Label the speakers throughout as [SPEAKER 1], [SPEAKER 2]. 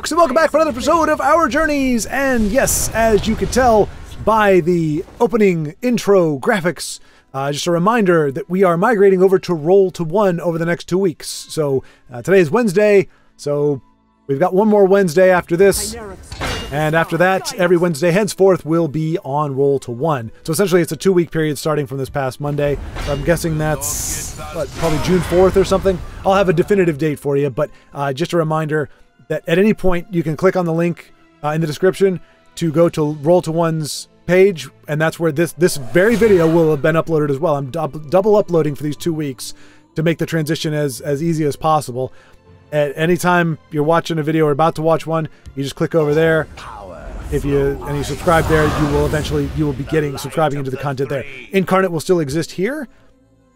[SPEAKER 1] folks, and welcome back for another episode of Our Journeys. And yes, as you can tell by the opening intro graphics, just a reminder that we are migrating over to Roll to 1 over the next 2 weeks. So today is Wednesday, so we've got one more Wednesday after this. And after that, every Wednesday henceforth will be on Roll to 1. So essentially it's a 2-week period starting from this past Monday. So I'm guessing that's probably June 4th or something. I'll have a definitive date for you, but just a reminder that at any point you can click on the link in the description to go to Roll to 1's page, and that's where this very video will have been uploaded as well. I'm double uploading for these 2 weeks to make the transition as easy as possible. At any time you're watching a video or about to watch one, you just click over there. If you subscribe there, you will be subscribing into the content there. Incarnate will still exist here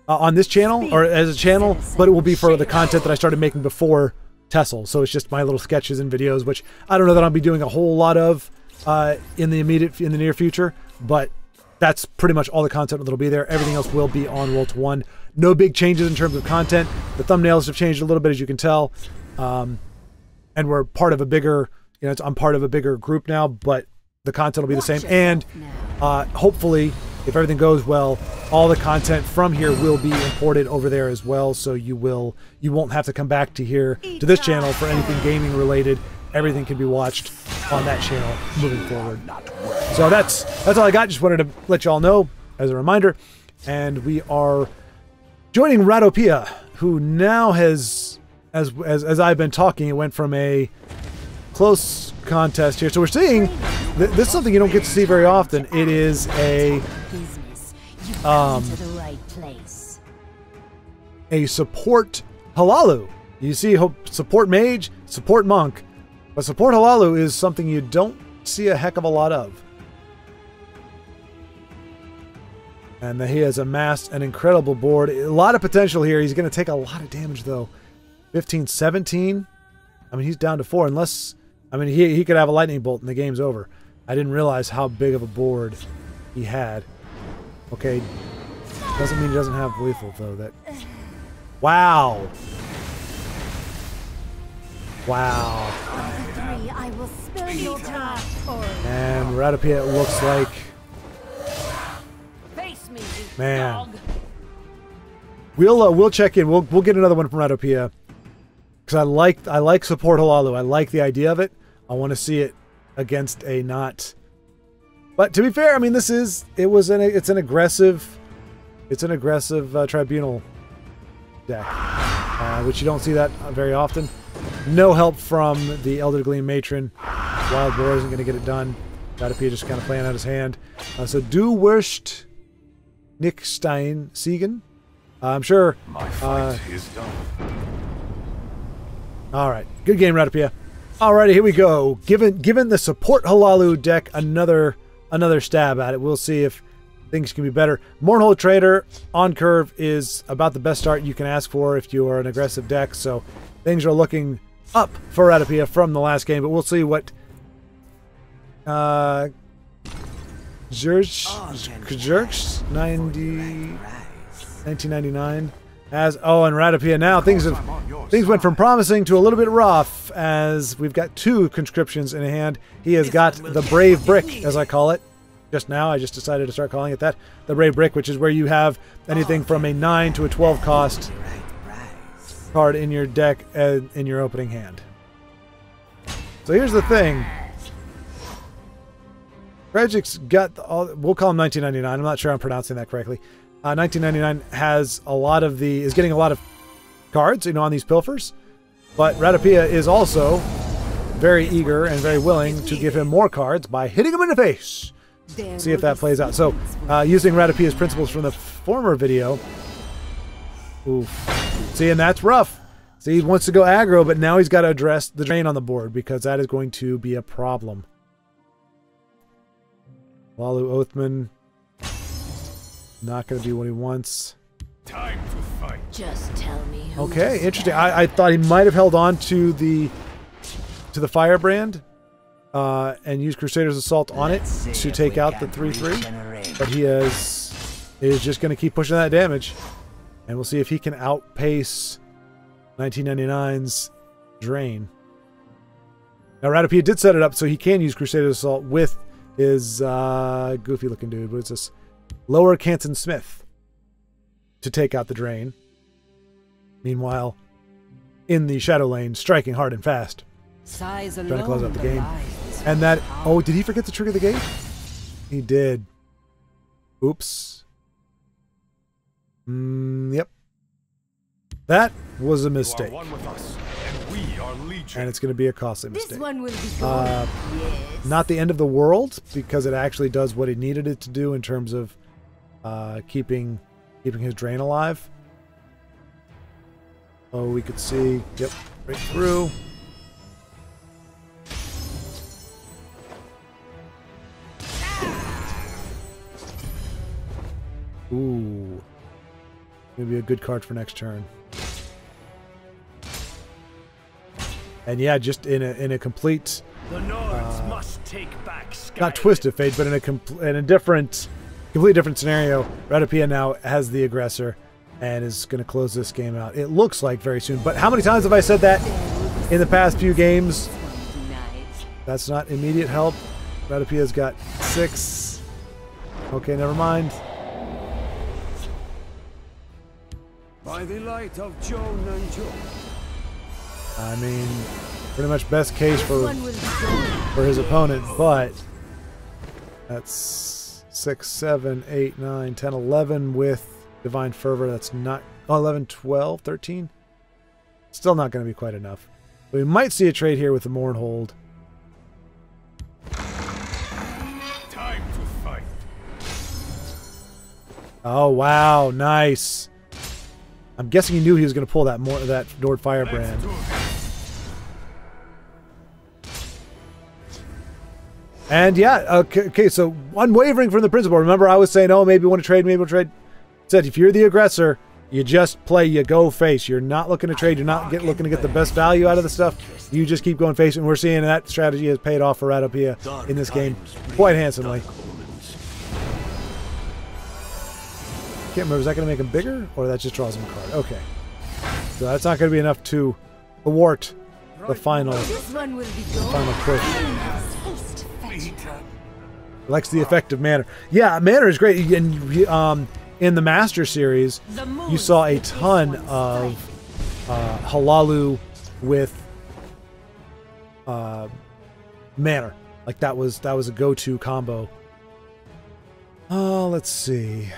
[SPEAKER 1] on this channel or as a channel, but it will be for the content that I started making before TESL. So it's just my little sketches and videos, which I don't know that I'll be doing a whole lot of in the near future, but that's pretty much all the content that'll be there. Everything else will be on Roll to 1. No big changes in terms of content. The thumbnails have changed a little bit, as you can tell. And we're part of a bigger, I'm part of a bigger group now, but the content will be the same. And hopefully, if everything goes well, all the content from here will be imported over there as well. So you won't have to come back to this channel for anything gaming related. Everything can be watched on that channel moving forward. So that's all I got. Just wanted to let y'all know as a reminder. And we are joining Radopia, who now has, as I've been talking, it went from a close contest here. So we're seeing this is something you don't get to see very often. It is a support Halalu. You see support mage, support monk, but support Halalu is something you don't see a heck of a lot of. And he has amassed an incredible board. A lot of potential here. He's going to take a lot of damage though. 15, 17. I mean, he's down to 4 unless, I mean, he could have a lightning bolt and the game's over. I didn't realize how big of a board he had. Okay. Doesn't mean he doesn't have lethal though. Wow. Wow. And Radopia, it looks like, man. We'll check in. We'll get another one from Radopia because I like support Halalu. I like the idea of it. I want to see it against a not. But to be fair, I mean, it's an aggressive tribunal deck, which you don't see that very often. No help from the Elder Gleam Matron. Wild Boar isn't going to get it done. Radopia just kind of playing out his hand. So Du Wurst Nick Stein Siegen. I'm sure. My fight is done. All right, good game, Radopia. Alrighty, here we go. Given the support Halalu deck another stab at it. We'll see if things can be better. Mournhold Trader on curve is about the best start you can ask for if you are an aggressive deck. So things are looking up for Radopia from the last game, but we'll see what Zerch 1999 as and Radopia now things went from promising to a little bit rough as we've got 2 conscriptions in hand. He has got the Brave Brick, as I call it. Just now, I just decided to start calling it that. The Brave Brick, which is where you have anything from a 9 to a 12 cost card in your deck in your opening hand. So here's the thing. Tragic's got we'll call him 1999. I'm not sure I'm pronouncing that correctly. 1999 has is getting a lot of cards, on these pilfers. But Radopia is also very eager and very willing to give him more cards by hitting him in the face. See if that plays out. So, using Radopia's principles from the former video. Oof. See, and that's rough. See, he wants to go aggro, but now he's got to address the drain on the board because that is going to be a problem. Lalu Oathman, not going to be what he wants.
[SPEAKER 2] Time to fight. Just tell me.
[SPEAKER 1] Okay, interesting. I thought he might have held on to the Firebrand and used Crusader's Assault on it to take out the 3/3, but he is just going to keep pushing that damage, and we'll see if he can outpace 1999's drain. Now, Ratapia did set it up so he can use Crusader Assault with his goofy-looking dude. What is this? Lower Canton Smith to take out the drain. Meanwhile, in the Shadow Lane, striking hard and fast. Trying to close out the game. And that... Oh, did he forget to trigger the gate? He did. Oops. Yep. That was a mistake. And it's going to be a costly mistake.
[SPEAKER 2] This one will be yes.
[SPEAKER 1] Not the end of the world, because it actually does what it needed it to do in terms of keeping his drain alive. Oh, we could see, yep, right through. Ooh, maybe a good card for next turn. And yeah, just in a complete,
[SPEAKER 3] The Nords must take back
[SPEAKER 1] not twisted fate, but in a completely different scenario. Ratapia now has the aggressor and is going to close this game out. It looks like very soon. But how many times have I said that in the past few games? That's not immediate help. Ratapia's got 6. Okay, never mind.
[SPEAKER 3] By the light of Joan and Joan.
[SPEAKER 1] I mean, pretty much best case for his opponent, but that's 6, 7, 8, 9, 10, 11 with Divine Fervor. That's not 11, 12, 13. Still not going to be quite enough. We might see a trade here with the Mournhold.
[SPEAKER 3] Time to fight.
[SPEAKER 1] Oh wow, nice. I'm guessing he knew he was going to pull that Nord Firebrand. And yeah, okay, so unwavering from the principle. Remember, I was saying, oh, maybe we want to trade, maybe we'll trade. Said if you're the aggressor, you just play, you go face. You're not looking to trade. You're not looking to get the best value out of the stuff. You just keep going face, and we're seeing that strategy has paid off for Ratapia in this game quite handsomely. Can't remember, is that going to make him bigger, or that just draws him a card? Okay. So that's not going to be enough to thwart the final push. Likes the effect of Manor. Yeah, Manor is great. And in the Master Series, you saw a ton of Halalu with Manor. Like that was a go-to combo. Oh, let's see.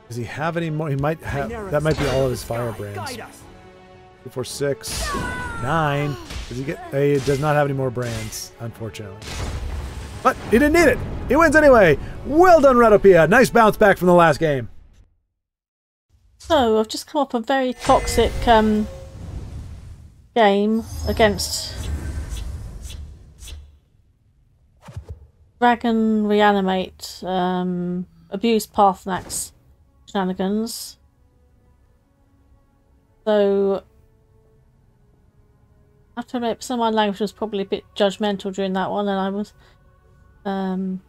[SPEAKER 1] Does he have any more? He might have. That might be all of his Firebrands. 2, 4, 6, 9. Does he get? He does not have any more brands, unfortunately. But he didn't need it. He wins anyway. Well done, Ratapia. Nice bounce back from the last game.
[SPEAKER 4] So I've just come up a very toxic game against Dragon Reanimate, Abuse Pathnax shenanigans. So I have to admit, some of my language was probably a bit judgmental during that one, and I was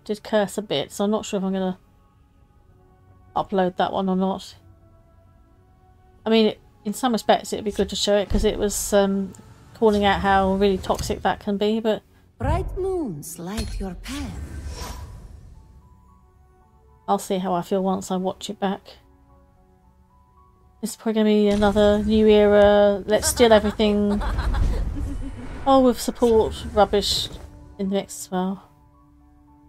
[SPEAKER 4] did curse a bit, so I'm not sure if I'm gonna upload that one or not. I mean, in some respects it'd be good to show it because it was calling out how really toxic that can be, but
[SPEAKER 2] bright moons light your path.
[SPEAKER 4] I'll see how I feel once I watch it back. This is probably gonna be another new era, let's steal everything. Oh, with support rubbish in the mix as well.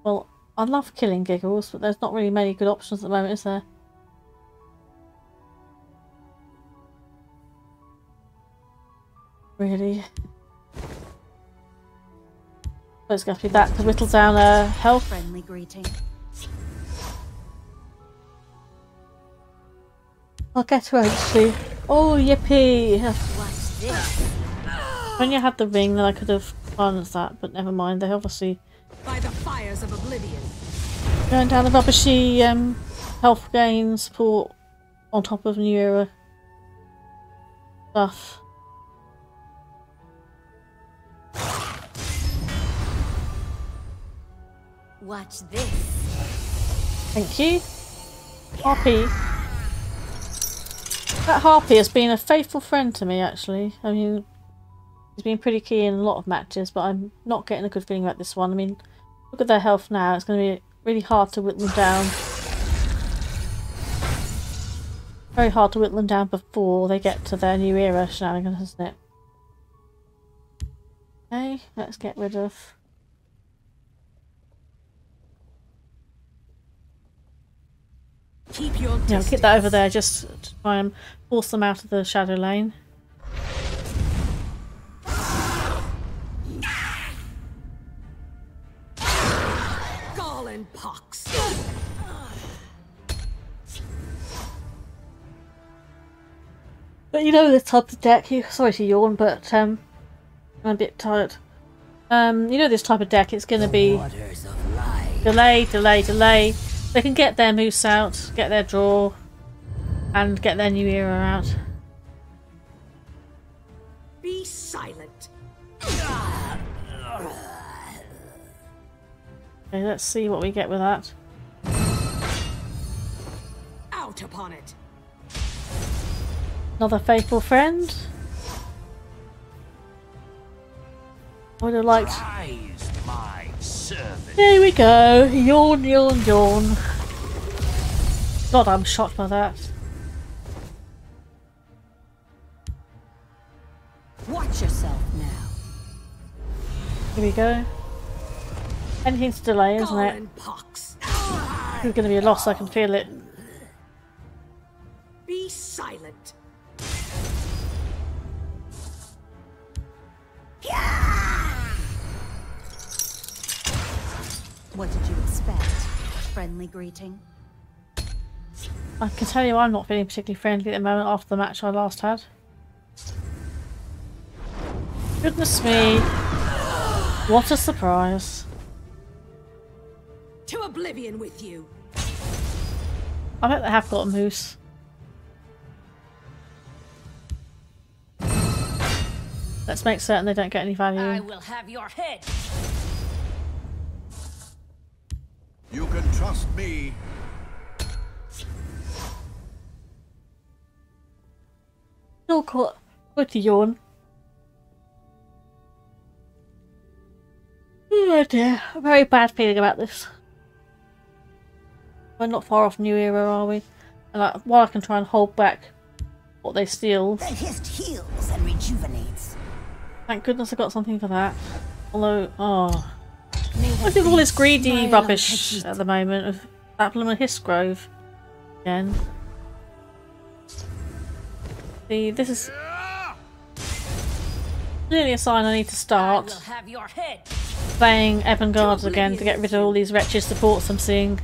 [SPEAKER 4] Well, I love killing Giggles, but there's not really many good options at the moment, is there? Really? But it's going to be that to whittle down her health.
[SPEAKER 2] Friendly greeting.
[SPEAKER 4] I'll get to her actually. Oh, yippee!
[SPEAKER 2] What's this?
[SPEAKER 4] When you had the ring, then I could have balanced that, but never mind. They obviously
[SPEAKER 2] By the fires of oblivion.
[SPEAKER 4] going down the rubbishy health gain support on top of new era stuff.
[SPEAKER 2] Watch this.
[SPEAKER 4] Thank you. Harpy. That Harpy has been a faithful friend to me, actually. I mean, He's been pretty key in a lot of matches, but I'm not getting a good feeling about this one. I mean, look at their health now. It's going to be really hard to whittle them down. Very hard to whittle them down before they get to their new era shenanigans, isn't it? Okay, let's get rid of...
[SPEAKER 2] Keep your
[SPEAKER 4] Yeah, keep that over there just to try and force them out of the shadow lane.
[SPEAKER 2] Gall and pox.
[SPEAKER 4] But you know this type of deck, sorry to yawn, but I'm a bit tired. You know this type of deck, it's going to be delay, delay, delay. They can get their moose out, get their draw, and get their new era out.
[SPEAKER 2] Be silent.
[SPEAKER 4] Okay, let's see what we get with that.
[SPEAKER 2] Out upon it.
[SPEAKER 4] Another faithful friend. I would have liked... There we go. Yawn, yawn, yawn. God, I'm shocked by that.
[SPEAKER 2] Watch yourself now.
[SPEAKER 4] Here we go. Anything to delay, isn't
[SPEAKER 2] Gall
[SPEAKER 4] it?
[SPEAKER 2] and pox.
[SPEAKER 4] It's going to be a loss, I can feel it.
[SPEAKER 2] Be silent. What did you expect? Friendly greeting?
[SPEAKER 4] I can tell you I'm not feeling particularly friendly at the moment after the match I last had. Goodness me. What a surprise.
[SPEAKER 2] To oblivion with you.
[SPEAKER 4] I bet they have got a moose. Let's make certain they don't get any value.
[SPEAKER 2] I will have your head.
[SPEAKER 3] You can trust me.
[SPEAKER 4] Still caught. Good to yawn. Oh dear, a very bad feeling about this. We're not far off New Era, are we? And while I can try and hold back what they steal.
[SPEAKER 2] The hist heals and rejuvenates.
[SPEAKER 4] Thank goodness I got something for that. Although, oh. I think all this greedy rubbish at the moment of Apple and Hist Grove. Again. See, this is clearly a sign I need to start
[SPEAKER 2] Have your head.
[SPEAKER 4] playing Ebon Guards again to get rid of all these wretched supports I'm seeing.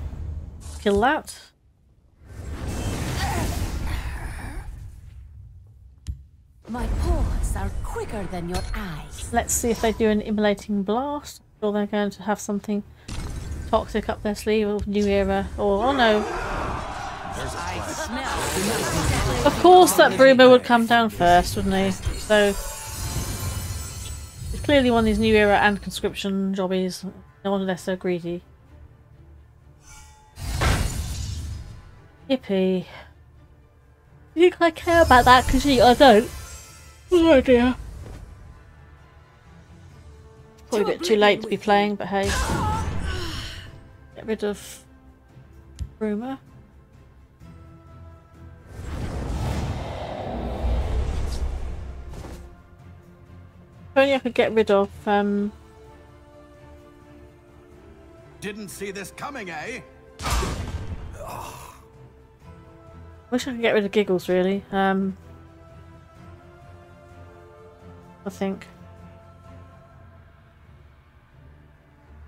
[SPEAKER 4] Kill that.
[SPEAKER 2] My paws are quicker than your eyes.
[SPEAKER 4] Let's see if they do an immolating blast. Or they're going to have something toxic up their sleeve of New Era. Or, oh no. Of course that Bruma would come down first, wouldn't he? So, it's clearly one of these New Era and conscription jobbies. No wonder they're so greedy. Yippee. You think I care about that? Because I don't. Oh dear. Probably a bit too late to be playing, but hey. Get rid of Bruma. If only I could get rid of
[SPEAKER 3] Didn't see this coming, eh?
[SPEAKER 4] wish I could get rid of Giggles really. I think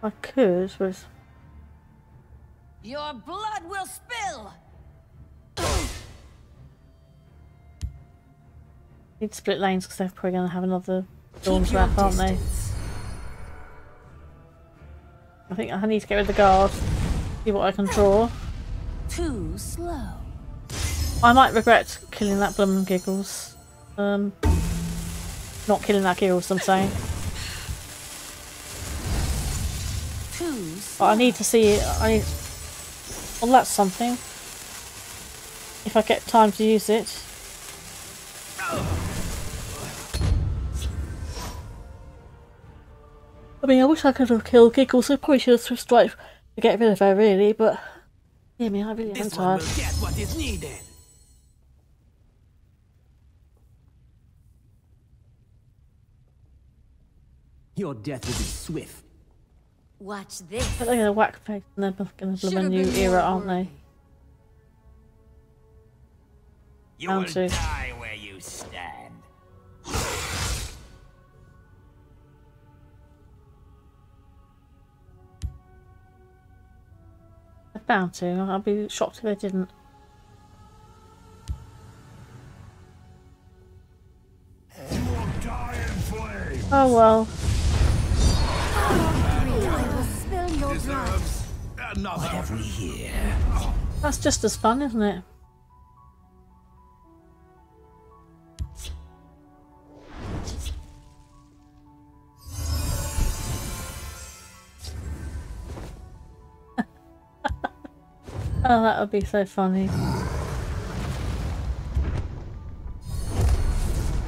[SPEAKER 4] I could with
[SPEAKER 2] Your blood will spill.
[SPEAKER 4] need to split lanes because they're probably going to have another Dawn's Wrath, aren't they? I think I need to get rid of the guard. See what I can draw.
[SPEAKER 2] Too slow.
[SPEAKER 4] I might regret killing that Blum and Giggles. Not killing that Giggles, I'm saying.
[SPEAKER 2] Too
[SPEAKER 4] But I need to see. Well, that's something. If I get time to use it. I mean, I wish I could have killed Giggles, so probably should have Swift Strike to get rid of her, really, but... Yeah, I mean, I really am tired.
[SPEAKER 3] Will get what is needed. Your death will be swift.
[SPEAKER 2] Watch this.
[SPEAKER 4] But they're gonna whack face and they're both gonna live a new era, aren't they?
[SPEAKER 3] You will die where you stand.
[SPEAKER 4] They're bound to. I'll be shocked if they didn't. Oh well.
[SPEAKER 3] What have we here?
[SPEAKER 4] That's just as fun, isn't it? Oh, that would be so funny.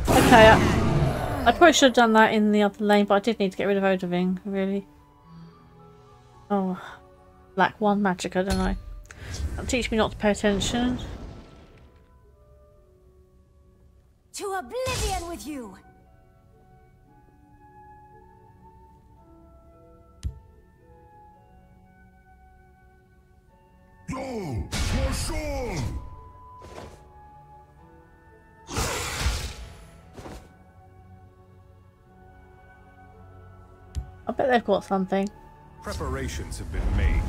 [SPEAKER 4] Okay, I probably should have done that in the other lane, but I did need to get rid of Odoving, really. Oh, lack one magicka, don't I? That'll teach me not to pay attention.
[SPEAKER 2] To oblivion with you!
[SPEAKER 5] Go! For sure!
[SPEAKER 4] I bet they've got something.
[SPEAKER 5] Preparations have been made.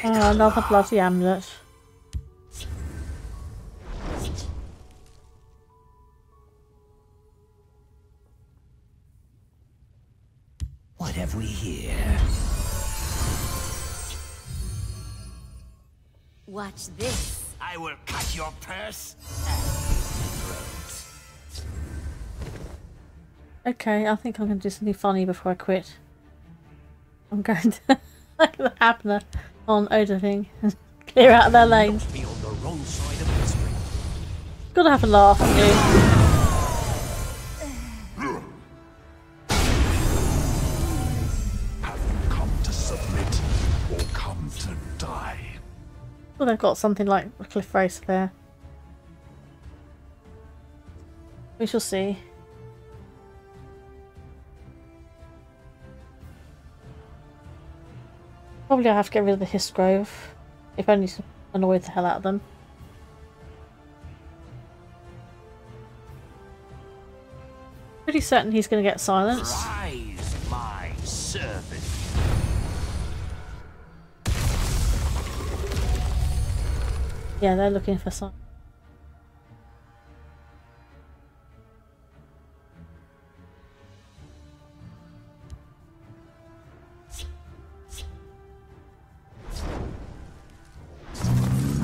[SPEAKER 4] Oh, another bloody amulet.
[SPEAKER 3] What have we here?
[SPEAKER 2] Watch this.
[SPEAKER 3] I will cut your purse and
[SPEAKER 4] Okay, I think I'm going to do something funny before I quit. I'm going to like the Abner on Odoving and clear out of their lanes.
[SPEAKER 3] be on the wrong side of history.
[SPEAKER 4] Gotta have a laugh, haven't you?
[SPEAKER 5] Have you come to submit or come to die?
[SPEAKER 4] Well, they've got something like a cliff race there. We shall see. Probably I'll have to get rid of the Hissgrove, if only to annoy the hell out of them. Pretty certain he's going to get silenced.
[SPEAKER 3] Rise, my servant.
[SPEAKER 4] Yeah, they're looking for silence.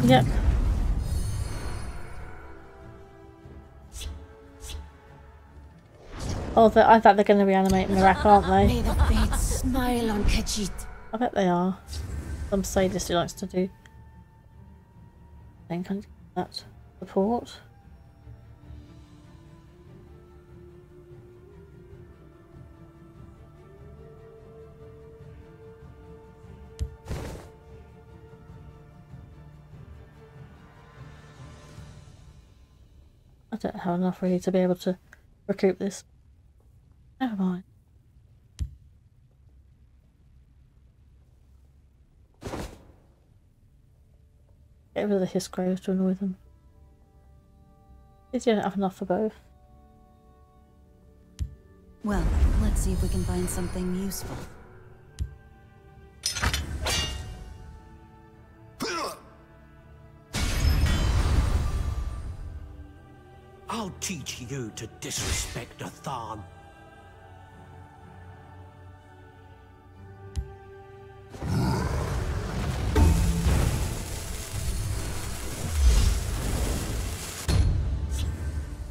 [SPEAKER 4] Yep. Oh, I thought they're going to reanimate Mirak, aren't they?
[SPEAKER 2] May the fates smile on Khajiit.
[SPEAKER 4] I bet they are. Some sadist who likes to do. I think I need that support. I don't have enough really to be able to recoup this. Never mind. Get rid of the Hissgroves to annoy them. Did you don't have enough for both?
[SPEAKER 2] Well, let's see if we can find something useful.
[SPEAKER 3] I'll teach you to disrespect a Tharn.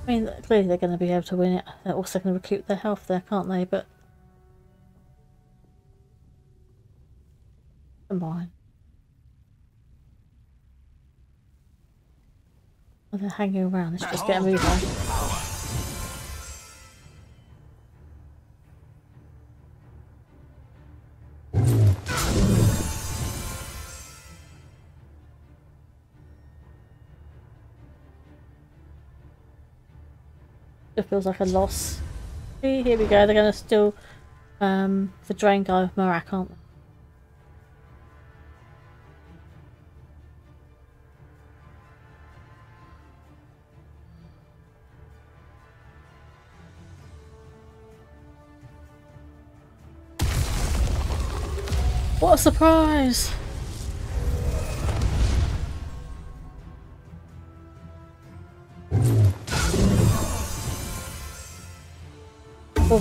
[SPEAKER 4] I mean, clearly they're going to be able to win it. They're also going to recoup their health there, can't they? But Come on. Oh, they're hanging around. Let's just get a move on. It feels like a loss. Here we go. They're going to steal the drain guy with Marak, aren't they? What a surprise! Oh,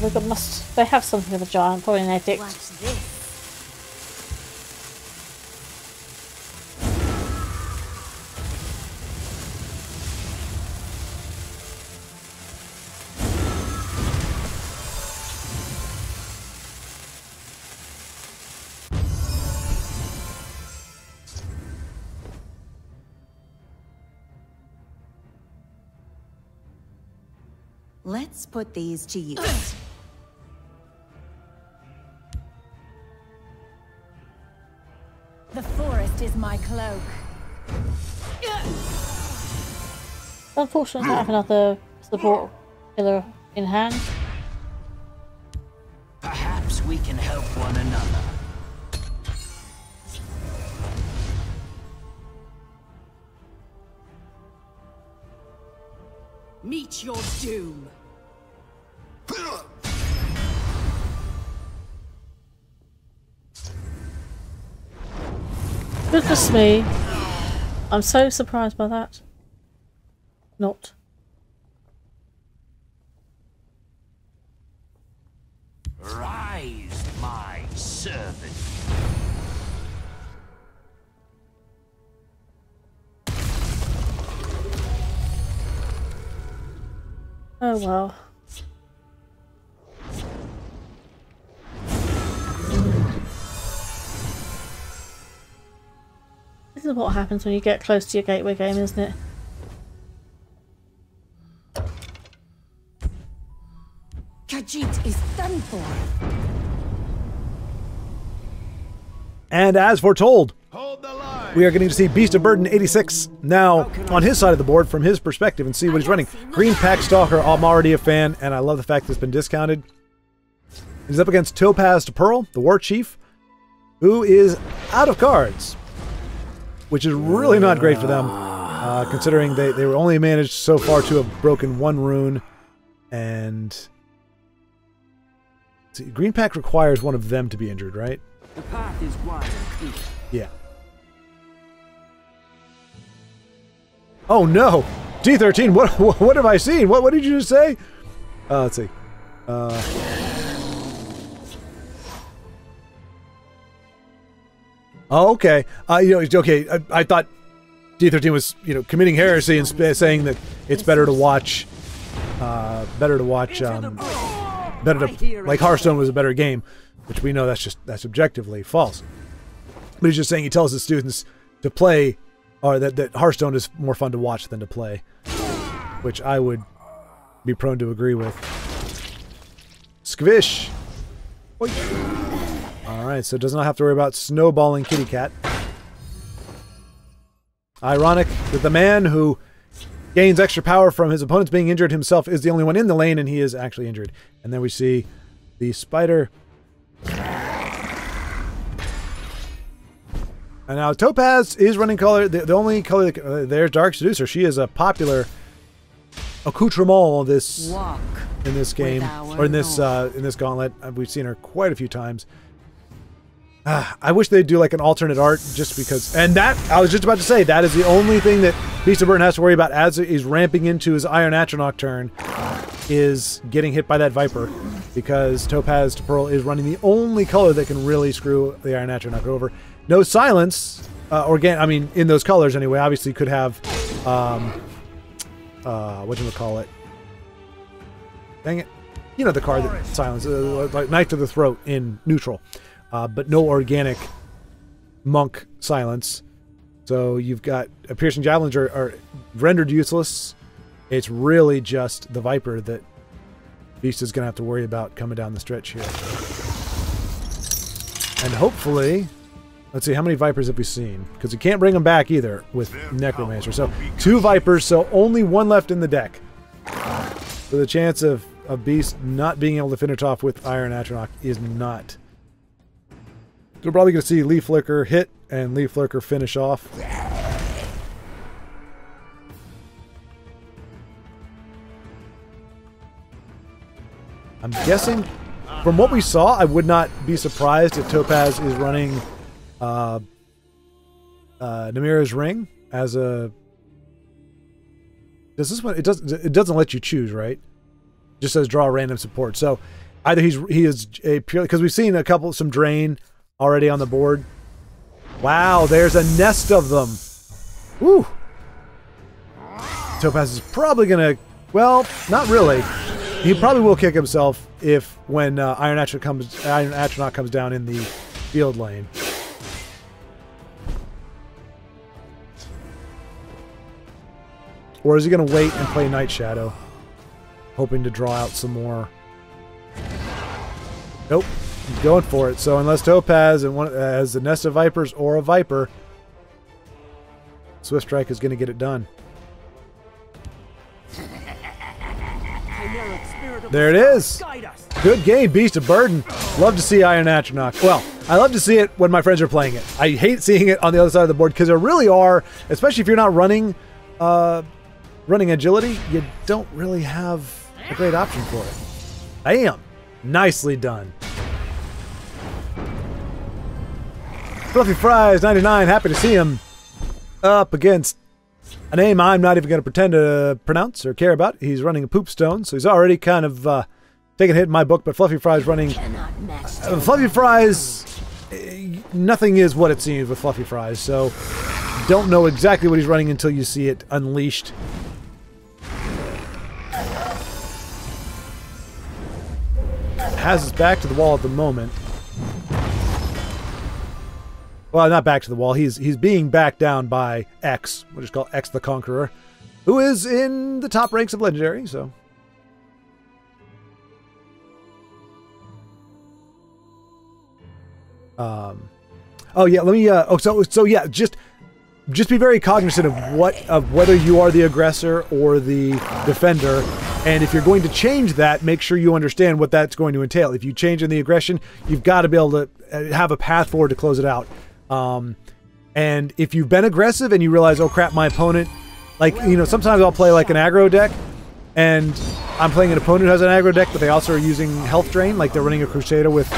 [SPEAKER 4] they have something of a giant, probably an edict.
[SPEAKER 2] Watch this. Let's put these to use. The forest is my cloak.
[SPEAKER 4] Unfortunately, I don't have another support killer in hand.
[SPEAKER 3] Perhaps we can help one another.
[SPEAKER 2] Meet your doom.
[SPEAKER 4] Goodness me. I'm so surprised by that. Not.
[SPEAKER 3] Rise, my servant.
[SPEAKER 4] Oh well. This is what happens when you get close to your gateway game, isn't it?
[SPEAKER 2] Khajiit is done for.
[SPEAKER 1] And as foretold,
[SPEAKER 5] Hold the line.
[SPEAKER 1] we are getting to see Beast of Burden 86 now on his side of the board from his perspective and see what he's running. Green Pack Stalker, I'm already a fan, and I love the fact that it's been discounted. He's up against Topaz to Pearl, the War Chief, who is out of cards, which is really not great for them, considering they were only managed so far to have broken one rune, and see, Green Pack requires one of them to be injured, right?
[SPEAKER 3] The path is wide and clear.
[SPEAKER 1] Yeah. Oh no! D13, what have I seen? What did you just say? Let's see. Oh, okay. Okay. I thought D13 was, committing heresy and saying that it's better to watch, like Hearthstone was a better game, which we know that's objectively false. But he's just saying he tells his students to play, or that Hearthstone is more fun to watch than to play, which I would be prone to agree with. Skvish! Alright, so it does not have to worry about snowballing Kitty Cat. Ironic that the man who gains extra power from his opponents being injured himself is the only one in the lane, and he is actually injured. And then we see the spider. And now Topaz is running color. The only color there's Dark Seducer. She is a popular accoutrement in this game, or in this gauntlet. We've seen her quite a few times. I wish they'd do like an alternate art, just because. And that, I was just about to say, that is the only thing that Beast of Burden has to worry about as he's ramping into his Iron Atronach turn, is getting hit by that Viper, because Topaz to Pearl is running the only color that can really screw the Iron Atronach over. No silence, in those colors anyway. Obviously could have, whatchamacallit. Dang it. You know the card that silence, like Knife to the Throat in neutral. But no organic monk silence. So you've got piercing javelins are rendered useless. It's really just the Viper that Beast is going to have to worry about coming down the stretch here. And hopefully, let's see, how many Vipers have we seen? Because we can't bring them back either with Necromancer. So 2 Vipers, so only 1 left in the deck. So the chance of Beast not being able to finish off with Iron Atronach is not. We're probably going to see Leaf Flicker hit and Leaf Flicker finish off. I'm guessing, from what we saw, I would not be surprised if Topaz is running Namira's Ring as a... Does this one... It doesn't let you choose, right? It just says draw random support. So either he is a purely... Because we've seen some Drain already on the board. Wow, there's a nest of them. Woo! Topaz is probably going to... Well, not really. He probably will kick himself if when Iron Atronach comes down in the field lane. Or is he going to wait and play Night Shadow, hoping to draw out some more? Nope, he's going for it. So unless Topaz has a nest of Vipers or a Viper, Swift Strike is going to get it done. There it is. Good game, Beast of Burden. Love to see Iron Atronach. Well, I love to see it when my friends are playing it. I hate seeing it on the other side of the board because there really are, especially if you're not running agility, you don't really have a great option for it. Bam! Nicely done. Fluffy Fries 99, happy to see him up against a name I'm not even going to pretend to pronounce or care about. He's running a Poop Stone, so he's already kind of taken a hit in my book, but Fluffy Fries running... Fluffy Fries... Nothing is what it seems with Fluffy Fries, so don't know exactly what he's running until you see it unleashed. Has his back to the wall at the moment. Well, not back to the wall. He's being backed down by X, we'll just call X the Conqueror, who is in the top ranks of Legendary, so... Oh yeah, let me. So yeah, just be very cognizant of whether you are the aggressor or the defender, and if you're going to change that, make sure you understand what that's going to entail. If you change in the aggression, you've got to be able to have a path forward to close it out. And if you've been aggressive and you realize, oh crap, my opponent, like, you know, sometimes I'll play like an aggro deck, and I'm playing an opponent who has an aggro deck, but they also are using health drain, like they're running a Crusader with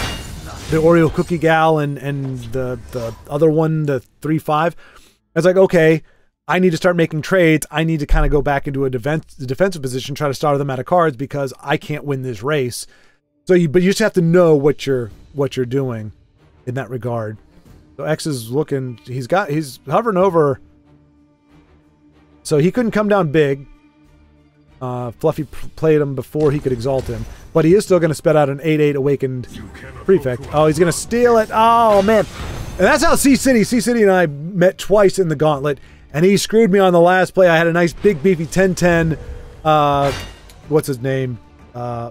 [SPEAKER 1] the Oreo Cookie Gal and the other one, the 3/5. It's like, okay, I need to start making trades. I need to kind of go back into a defensive position, try to starve them out of cards because I can't win this race. So but you just have to know what you're doing in that regard. So X is looking, he's hovering over, so he couldn't come down big. Fluffy played him before he could exalt him, but he is still going to spit out an 8/8 Awakened Prefect. Oh, he's going to steal it. Oh, man. And that's how C-City and I met twice in the gauntlet, and he screwed me on the last play. I had a nice big beefy 10-10, what's his name? High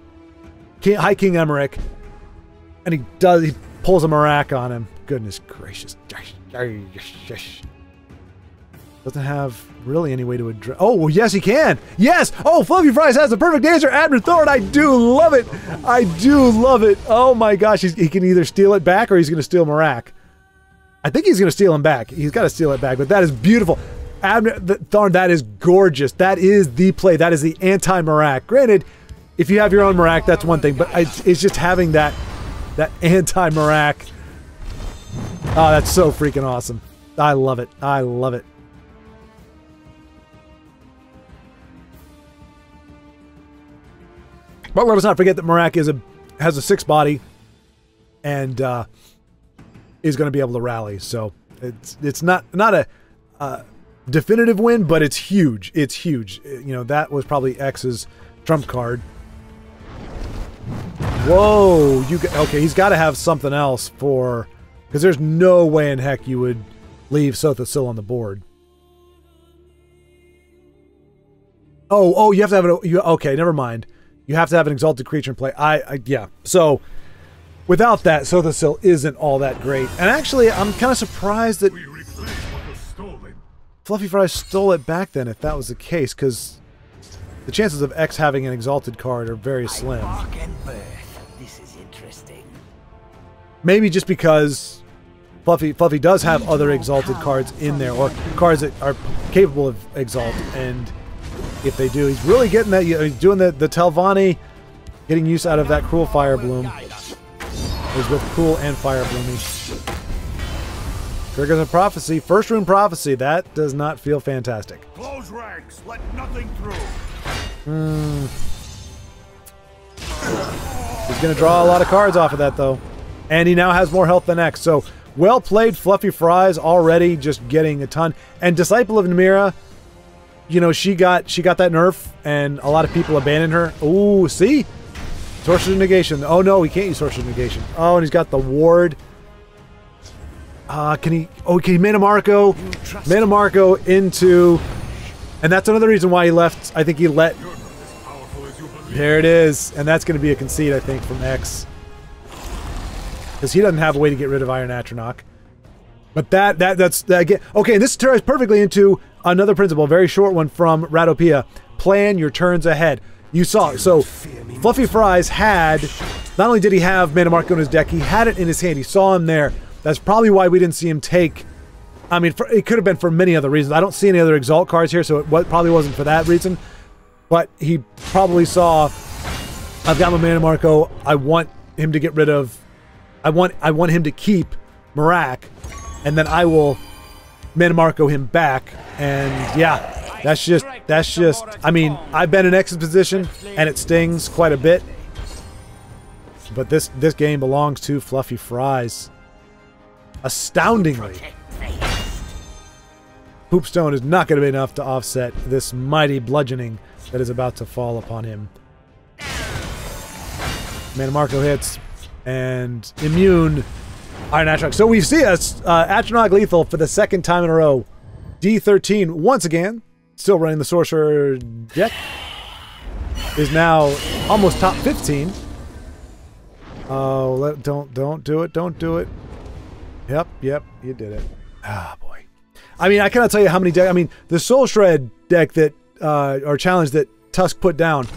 [SPEAKER 1] King Emmerich, and he pulls a Marak on him. Goodness gracious. Doesn't have really any way to address... Oh, well, yes, he can. Yes. Oh, Fluffy Fries has the perfect answer. Admiral Thorn. I do love it. I do love it. Oh, my gosh. He can either steal it back or he's going to steal Marak. I think he's going to steal him back. He's got to steal it back, but that is beautiful. Admiral Thorn, that is gorgeous. That is the play. That is the anti-Marak. Granted, if you have your own Marak, that's one thing, but it's just having that anti-Marak. Oh, that's so freaking awesome. I love it. I love it. But let us not forget that Marak has a 6 body and is going to be able to rally. So it's not a definitive win, but it's huge. It's huge. You know, that was probably X's trump card. Whoa! Okay, he's got to have something else for Because there's no way in heck you would leave Sothasil on the board. Oh, you have to have it. Okay, never mind. You have to have an exalted creature in play. Yeah. So, without that, Sothasil isn't all that great. And actually, I'm kind of surprised that Fluffy Fries stole it back then, if that was the case, because the chances of X having an exalted card are very slim.
[SPEAKER 3] This is interesting.
[SPEAKER 1] Maybe just because Fluffy does have other exalted cards in there, or cards that are capable of exalt, and if they do, he's really getting that. He's doing the Telvanni, getting use out of that Cruel Fire Bloom. He's with Cruel and Fire Bloomy. Triggers a Prophecy, First Rune Prophecy. That does not feel fantastic.
[SPEAKER 5] Close ranks, let nothing through.
[SPEAKER 1] He's going to draw a lot of cards off of that, though. And he now has more health than X. So, well played, Fluffy Fries, already just getting a ton. And Disciple of Namira, you know, she got that nerf, and a lot of people abandoned her. Ooh, see? Sorcerer's Negation. Oh, no, he can't use Sorcerer's Negation. Oh, and he's got the Ward. Can he Mana Marco? Mana Marco into... And that's another reason why he left. I think he let... There it is. And that's going to be a concede, I think, from X. Because he doesn't have a way to get rid of Iron Atronach. But that's again. Okay, this ties perfectly into another principle, a very short one from Ratopia. Plan your turns ahead. You saw it. So Fluffy Fries had... Not only did he have Mana Marco in his deck, he had it in his hand. He saw him there. That's probably why we didn't see him take... I mean, it could have been for many other reasons. I don't see any other Exalt cards here, so it probably wasn't for that reason. But he probably saw, I've got my Mana Marco. I want him to get rid of... I want him to keep Marak, and then I will Mana Marco him back. And yeah, that's just... I mean, I've been in X's position, and it stings quite a bit. But this game belongs to Fluffy Fries. Astoundingly. Poopstone is not going to be enough to offset this mighty bludgeoning that is about to fall upon him. Mana Marco hits, and immune Iron Atronach. So we see us Atronach lethal for the second time in a row. D13 once again, still running the Sorcerer deck, is now almost top 15. Oh, don't do it, don't do it. Yep, you did it. Ah, boy. I mean, I cannot tell you how many decks. I mean, the Soul Shred deck that, or challenge that Tusk put down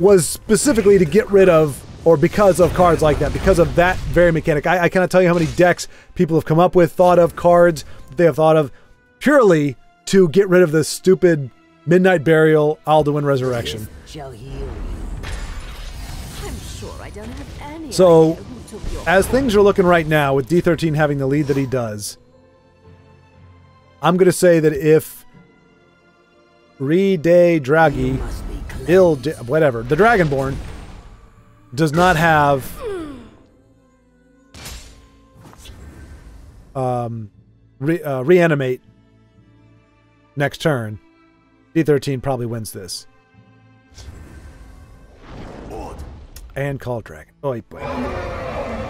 [SPEAKER 1] was specifically to get rid of, or because of cards like that, because of that very mechanic. I cannot tell you how many decks people have come up with, thought of, cards that they have thought of, purely to get rid of this stupid Midnight Burial, Alduin Resurrection.
[SPEAKER 2] Shall heal you. I'm sure I don't have any
[SPEAKER 1] So,
[SPEAKER 2] idea who took your
[SPEAKER 1] as things are looking right now, with D13 having the lead that he does, I'm going to say that if Ride Draghi, whatever, the Dragonborn, does not have reanimate next turn, D13 probably wins this. And Call Dragon. Oh, boy.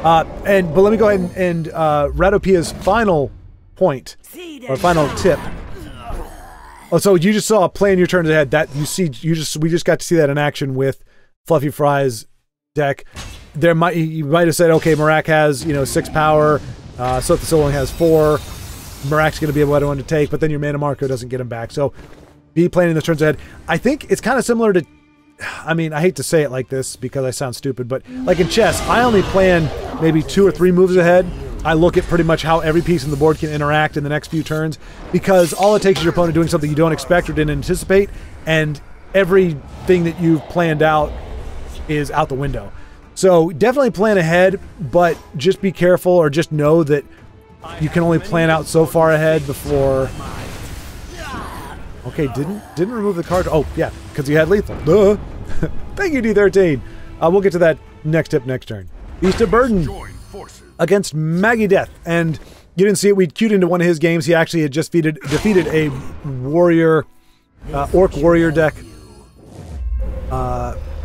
[SPEAKER 1] But let me go ahead and Ratopia's final point, or final tip. Oh, so you just saw playing your turns ahead. That we just got to see that in action with Fluffy Fries deck. You might have said, okay, Marak has 6 power, Sothasil only has 4. Marak's going to be a better one to take, but then your Mana Marco doesn't get him back. So be playing the turns ahead. I think it's kind of similar to, I mean, I hate to say it like this because I sound stupid, but like in chess, I only plan maybe 2 or 3 moves ahead. I look at pretty much how every piece on the board can interact in the next few turns, because all it takes is your opponent doing something you don't expect or didn't anticipate, and everything that you've planned out is out the window. So definitely plan ahead, but just be careful, or just know that you can only plan out so far ahead before... Okay, didn't remove the card. Oh, yeah, because you had lethal. Duh. Thank you, D13. We'll get to that next tip next turn. Beast of Burden against Maggie Death. And you didn't see it. We queued into one of his games. He actually had just defeated a warrior, orc warrior deck.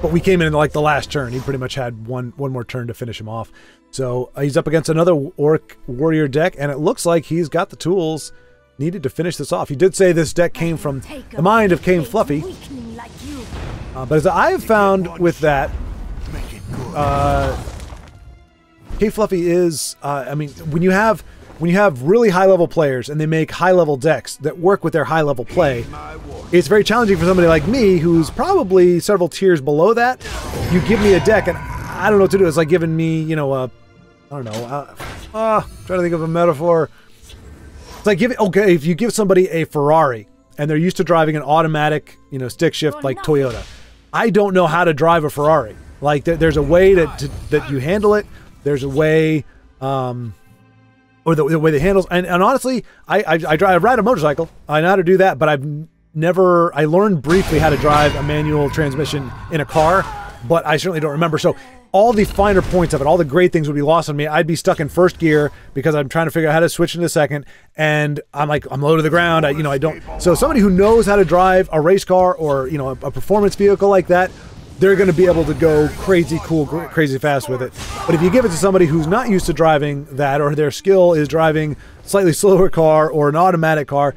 [SPEAKER 1] but we came in like the last turn. He pretty much had one more turn to finish him off. So he's up against another Orc Warrior deck, and it looks like he's got the tools needed to finish this off. He did say this deck came from the mind of Kane Fluffy. But as I have found with that, Kane Fluffy is, I mean, when you have really high-level players and they make high-level decks that work with their high-level play, it's very challenging for somebody like me who's probably several tiers below that. You give me a deck and I don't know what to do. It's like giving me, you know, I don't know, trying to think of a metaphor. It's like okay, if you give somebody a Ferrari and they're used to driving an automatic, you know, stick shift like Toyota. I don't know how to drive a Ferrari. Like there's a way that you handle it. There's a way, or the way the handles. And honestly, I ride a motorcycle. I know how to do that, but I learned briefly how to drive a manual transmission in a car, but I certainly don't remember. So all the finer points of it, all the great things would be lost on me. I'd be stuck in first gear because I'm trying to figure out how to switch into second, and I'm low to the ground. I don't. So somebody who knows how to drive a race car or, you know, a performance vehicle like that, they're going to be able to go crazy cool, crazy fast with it. But if you give it to somebody who's not used to driving that, or their skill is driving a slightly slower car or an automatic car,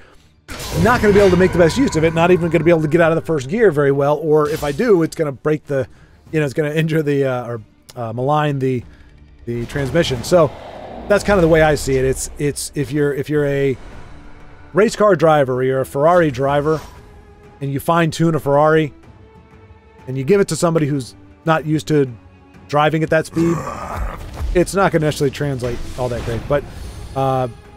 [SPEAKER 1] not going to be able to make the best use of it, not even going to be able to get out of the first gear very well, or if I do, it's going to break the, you know, it's going to injure the, or malign the transmission. So that's kind of the way I see it. It's if you're a race car driver or you're a Ferrari driver and you fine tune a Ferrari and you give it to somebody who's not used to driving at that speed, it's not going to necessarily translate all that great. But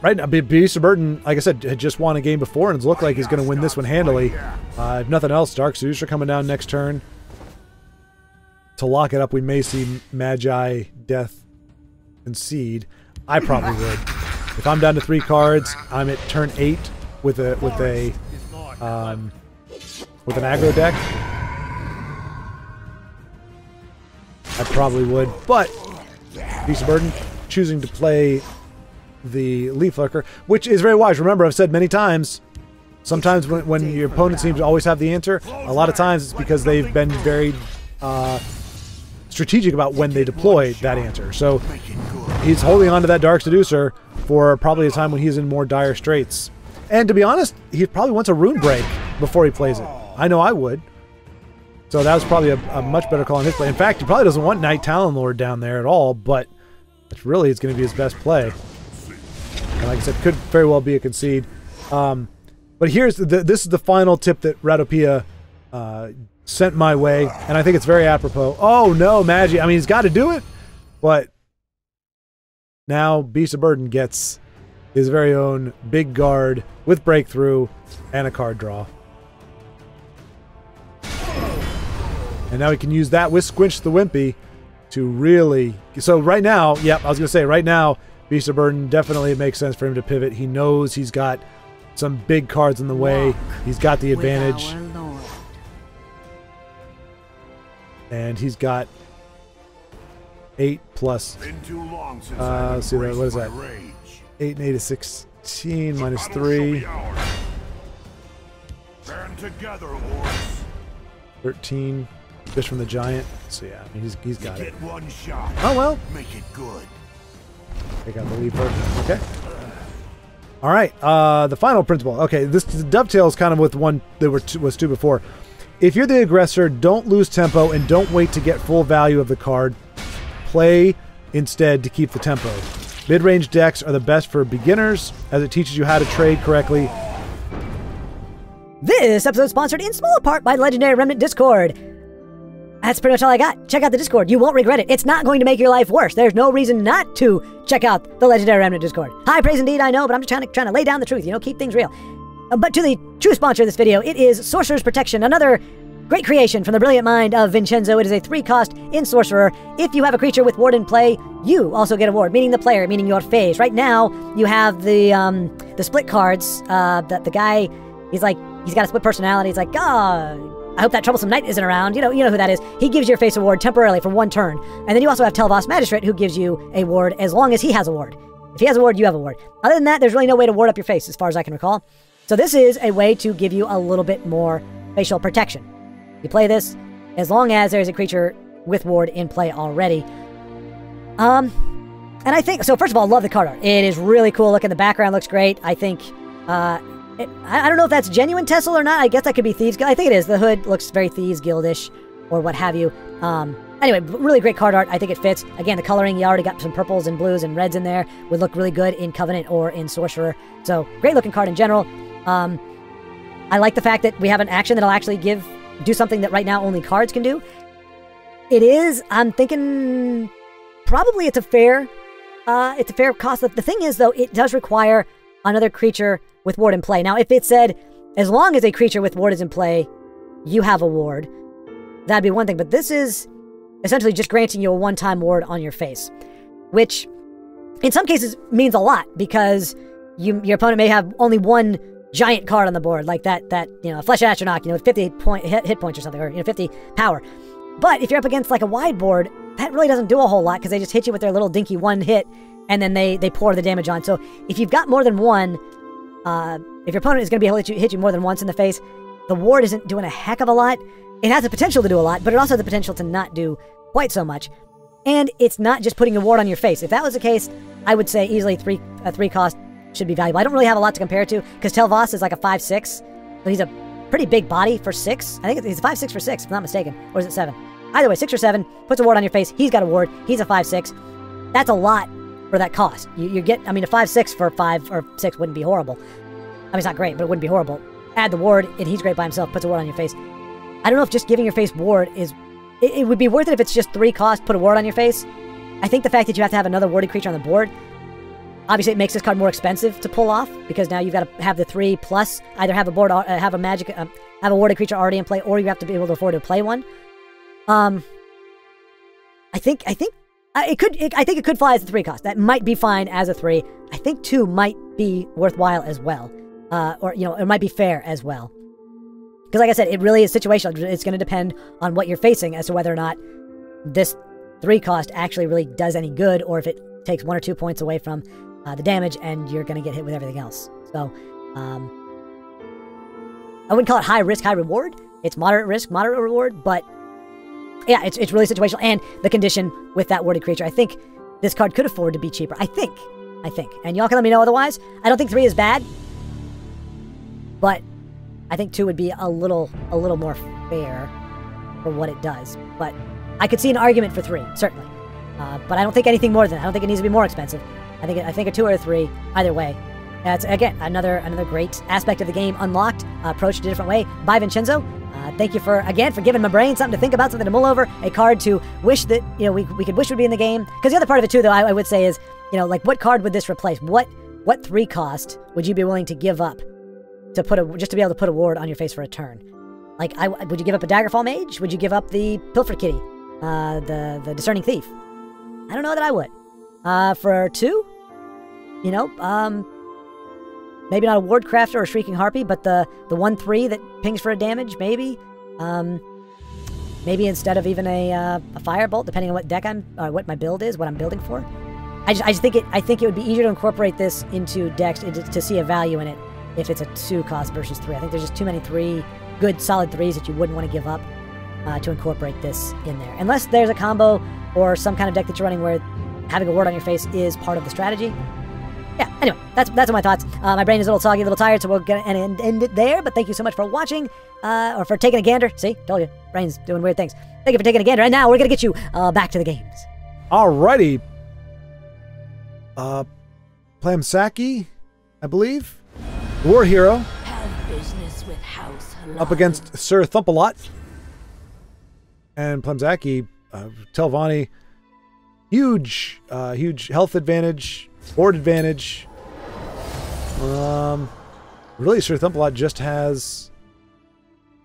[SPEAKER 1] right now, Beast of Burden, like I said, had just won a game before, and it's looked like he's going to win this one handily. If nothing else, Dark Seducer coming down next turn. To lock it up, we may see Magi, Death, and I probably would. If I'm down to 3 cards, I'm at turn 8 with an aggro deck. I probably would, but Beast of Burden choosing to play the Leaf Lurker, which is very wise. Remember, I've said many times, sometimes when your opponent seems to always have the answer, a lot of times it's because they've been very strategic about when they deploy that answer. So he's holding on to that Dark Seducer for probably a time when he's in more dire straits. And to be honest, he probably wants a Rune Break before he plays it. I know I would. So that was probably a much better call on his play. In fact, he probably doesn't want Night Talon Lord down there at all, but it's going to be his best play. And like I said, could very well be a concede. But here's this is the final tip that Ratopia sent my way, and I think it's very apropos. Oh no, Magi! I mean, he's got to do it, but now Beast of Burden gets his very own big guard with breakthrough and a card draw. And now he can use that with Squinch the Wimpy to really... So right now, yep, I was going to say, right now, Beast of Burden, definitely it makes sense for him to pivot. He knows he's got some big cards in the way. He's got the advantage. And he's got 8 plus... let's see, what is that? 8 and 8 is 16, minus 3. 13. Just from the giant. So yeah, I mean, he's got it. Oh well. Make it good. Take out the lead version. Okay. All right. The final principle. Okay, this dovetails kind of with one that was 2 before. If you're the aggressor, don't lose tempo and don't wait to get full value of the card. Play instead to keep the tempo. Mid-range decks are the best for beginners as it teaches you how to trade correctly.
[SPEAKER 6] This episode is sponsored in small part by Legendary Remnant Discord. That's pretty much all I got. Check out the Discord. You won't regret it. It's not going to make your life worse. There's no reason not to check out the Legendary Remnant Discord. High praise indeed, I know, but I'm just trying to lay down the truth, you know, keep things real. But to the true sponsor of this video, it is Sorcerer's Protection, another great creation from the brilliant mind of Vincenzo. It is a 3-cost in Sorcerer. If you have a creature with ward in play, you also get a ward, meaning the player, meaning your phase. Right now, you have the split cards. The guy, he's got a split personality. He's like, I hope that troublesome knight isn't around. You know who that is. He gives your face a ward temporarily for 1 turn. And then you also have Tel'Vos Magistrate, who gives you a ward as long as he has a ward. If he has a ward, you have a ward. Other than that, there's really no way to ward up your face, as far as I can recall. So this is a way to give you a little bit more facial protection. You play this, as long as there's a creature with ward in play already. And I think, so first of all, love the card art. It is really cool looking. The background looks great. I think, I don't know if that's genuine TESL or not. I guess that could be Thieves Guild. I think it is. The hood looks very Thieves Guildish or what have you. Anyway, really great card art. I think it fits. Again, the coloring, you already got some purples and blues and reds in there. Would look really good in Covenant or in Sorcerer. So, great looking card in general. I like the fact that we have an action that'll actually do something that right now only cards can do. It is, I'm thinking, probably it's a fair cost. The thing is, though, it does require another creature with ward in play. Now, if it said, as long as a creature with ward is in play, you have a ward, that'd be one thing. But this is essentially just granting you a one-time ward on your face, which in some cases means a lot because your opponent may have only one giant card on the board, like that Flesh Astronaut, 50 hit points or something, or 50 power. But if you're up against like a wide board, that really doesn't do a whole lot because they just hit you with their little dinky one hit, and then they pour the damage on. So if you've got more than one, if your opponent is going to be able to hit you more than once in the face, the ward isn't doing a heck of a lot. It has the potential to do a lot, but it also has the potential to not do quite so much. And it's not just putting a ward on your face. If that was the case, I would say easily a 3 cost should be valuable. I don't really have a lot to compare to because Tel'Vos is like a 5/6. So he's a pretty big body for 6. I think he's a 5/6 for 6, if I'm not mistaken. Or is it 7? Either way, 6 or 7, puts a ward on your face. He's got a ward. He's a 5/6. That's a lot for that cost. You get, I mean, a 5/6 for 5 or 6 wouldn't be horrible. I mean, it's not great, but it wouldn't be horrible. Add the ward, and he's great by himself, puts a ward on your face. I don't know if just giving your face ward is... It would be worth it if it's just 3 cost, put a ward on your face. I think the fact that you have to have another warded creature on the board, obviously it makes this card more expensive to pull off, because now you've got to have the 3 plus, either have a board, have a warded creature already in play, or you have to be able to afford to play one. I think it could fly as a 3 cost. That might be fine as a 3. I think 2 might be worthwhile as well. Or, it might be fair as well. Because like I said, it really is situational. It's going to depend on what you're facing as to whether or not this 3 cost actually really does any good, or if it takes 1 or 2 points away from the damage and you're going to get hit with everything else. So, I wouldn't call it high risk, high reward. It's moderate risk, moderate reward, but yeah, it's really situational. And the condition with that warded creature, I think this card could afford to be cheaper. I think. And y'all can let me know otherwise. I don't think 3 is bad, but I think 2 would be a little more fair for what it does. But I could see an argument for 3, certainly. But I don't think anything more than that. I don't think it needs to be more expensive. I think a 2 or a 3, either way. That's, again, another great aspect of the game unlocked, approached a different way by Vincenzo. Thank you for giving my brain something to think about, something to mull over, a card to wish that, we could wish would be in the game. Because the other part of it, too, though, I would say is, like, what card would this replace? What 3 cost would you be willing to give up to just to be able to put a ward on your face for a turn? Like, would you give up a Daggerfall Mage? Would you give up the Pilfered Kitty? The Discerning Thief? I don't know that I would. For 2? Maybe not a Ward Crafter or Shrieking Harpy, but the 1/3 that pings for a damage, maybe. Maybe instead of even a Firebolt, depending on what deck what my build is, what I'm building for. I think it would be easier to incorporate this into decks to see a value in it if it's a 2 cost versus 3. I think there's just too many good solid 3s that you wouldn't want to give up to incorporate this in there. Unless there's a combo or some kind of deck that you're running where having a ward on your face is part of the strategy. Yeah, anyway, that's all my thoughts. My brain is a little soggy, a little tired, so we're going to end it there. But thank you so much for watching, or for taking a gander. See, told you, brain's doing weird things. Thank you for taking a gander, and now we're going to get you back to the games.
[SPEAKER 1] Alrighty. Plamsaki, I believe. War Hero.
[SPEAKER 2] Have business with House Halal.
[SPEAKER 1] Up against Sir Thumpalot. And Plamsaki, Telvanni, huge health advantage, board advantage. Really, Sir Thumpalot just has,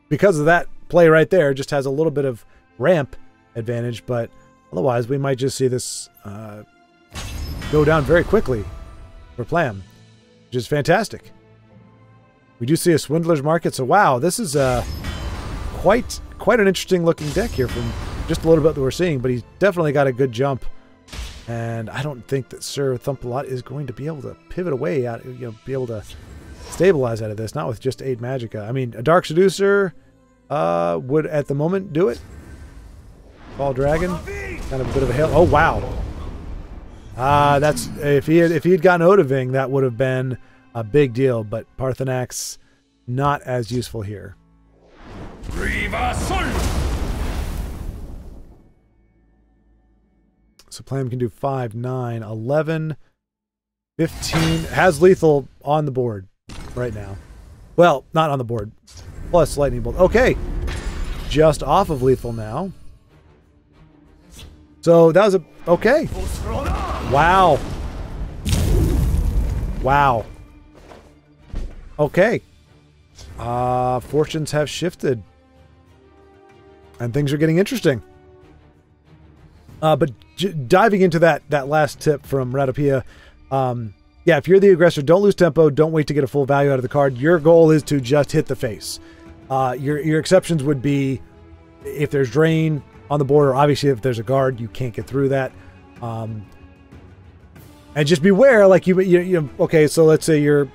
[SPEAKER 1] because of that play right there, just has a little bit of ramp advantage, but otherwise we might just see this go down very quickly for Plam, which is fantastic. We do see a Swindler's Market, so wow, this is quite an interesting looking deck here from just a little bit that we're seeing, but he's definitely got a good jump, and I don't think that Sir Thumpalot is going to be able to pivot away out, be able to stabilize out of this, not with just 8 Magicka. I mean, a Dark Seducer would at the moment do it. Fall Dragon, kind of a bit of a hail. Oh wow! That's if he had gotten Odaving, that would have been a big deal. But Parthenax, not as useful here. So Plam can do 5, 9, 11, 15. Has lethal on the board right now. Well, not on the board. Plus lightning bolt. Okay. Just off of lethal now. So that was a... Okay. Wow. Wow. Okay. Fortunes have shifted. And things are getting interesting. But diving into that last tip from Ratopia, yeah, if you're the aggressor, don't lose tempo. Don't wait to get a full value out of the card. Your goal is to just hit the face. Your exceptions would be if there's drain on the board, or obviously if there's a guard, you can't get through that. And just beware, like you okay, so let's say you're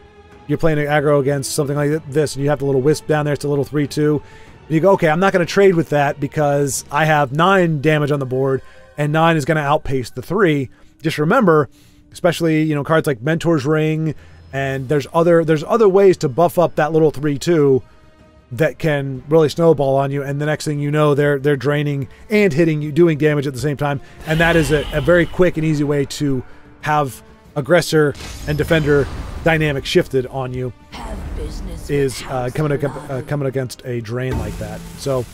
[SPEAKER 1] playing an aggro against something like this, and you have the little wisp down there. It's a little 3/2. And you go, okay, I'm not going to trade with that because I have 9 damage on the board, and 9 is going to outpace the 3. Just remember, especially cards like Mentor's Ring, and there's other ways to buff up that little 3/2 that can really snowball on you, and the next thing you know, they're draining and hitting you, doing damage at the same time, and that is a very quick and easy way to have aggressor and defender dynamic shifted on you. Is coming against a drain like that. So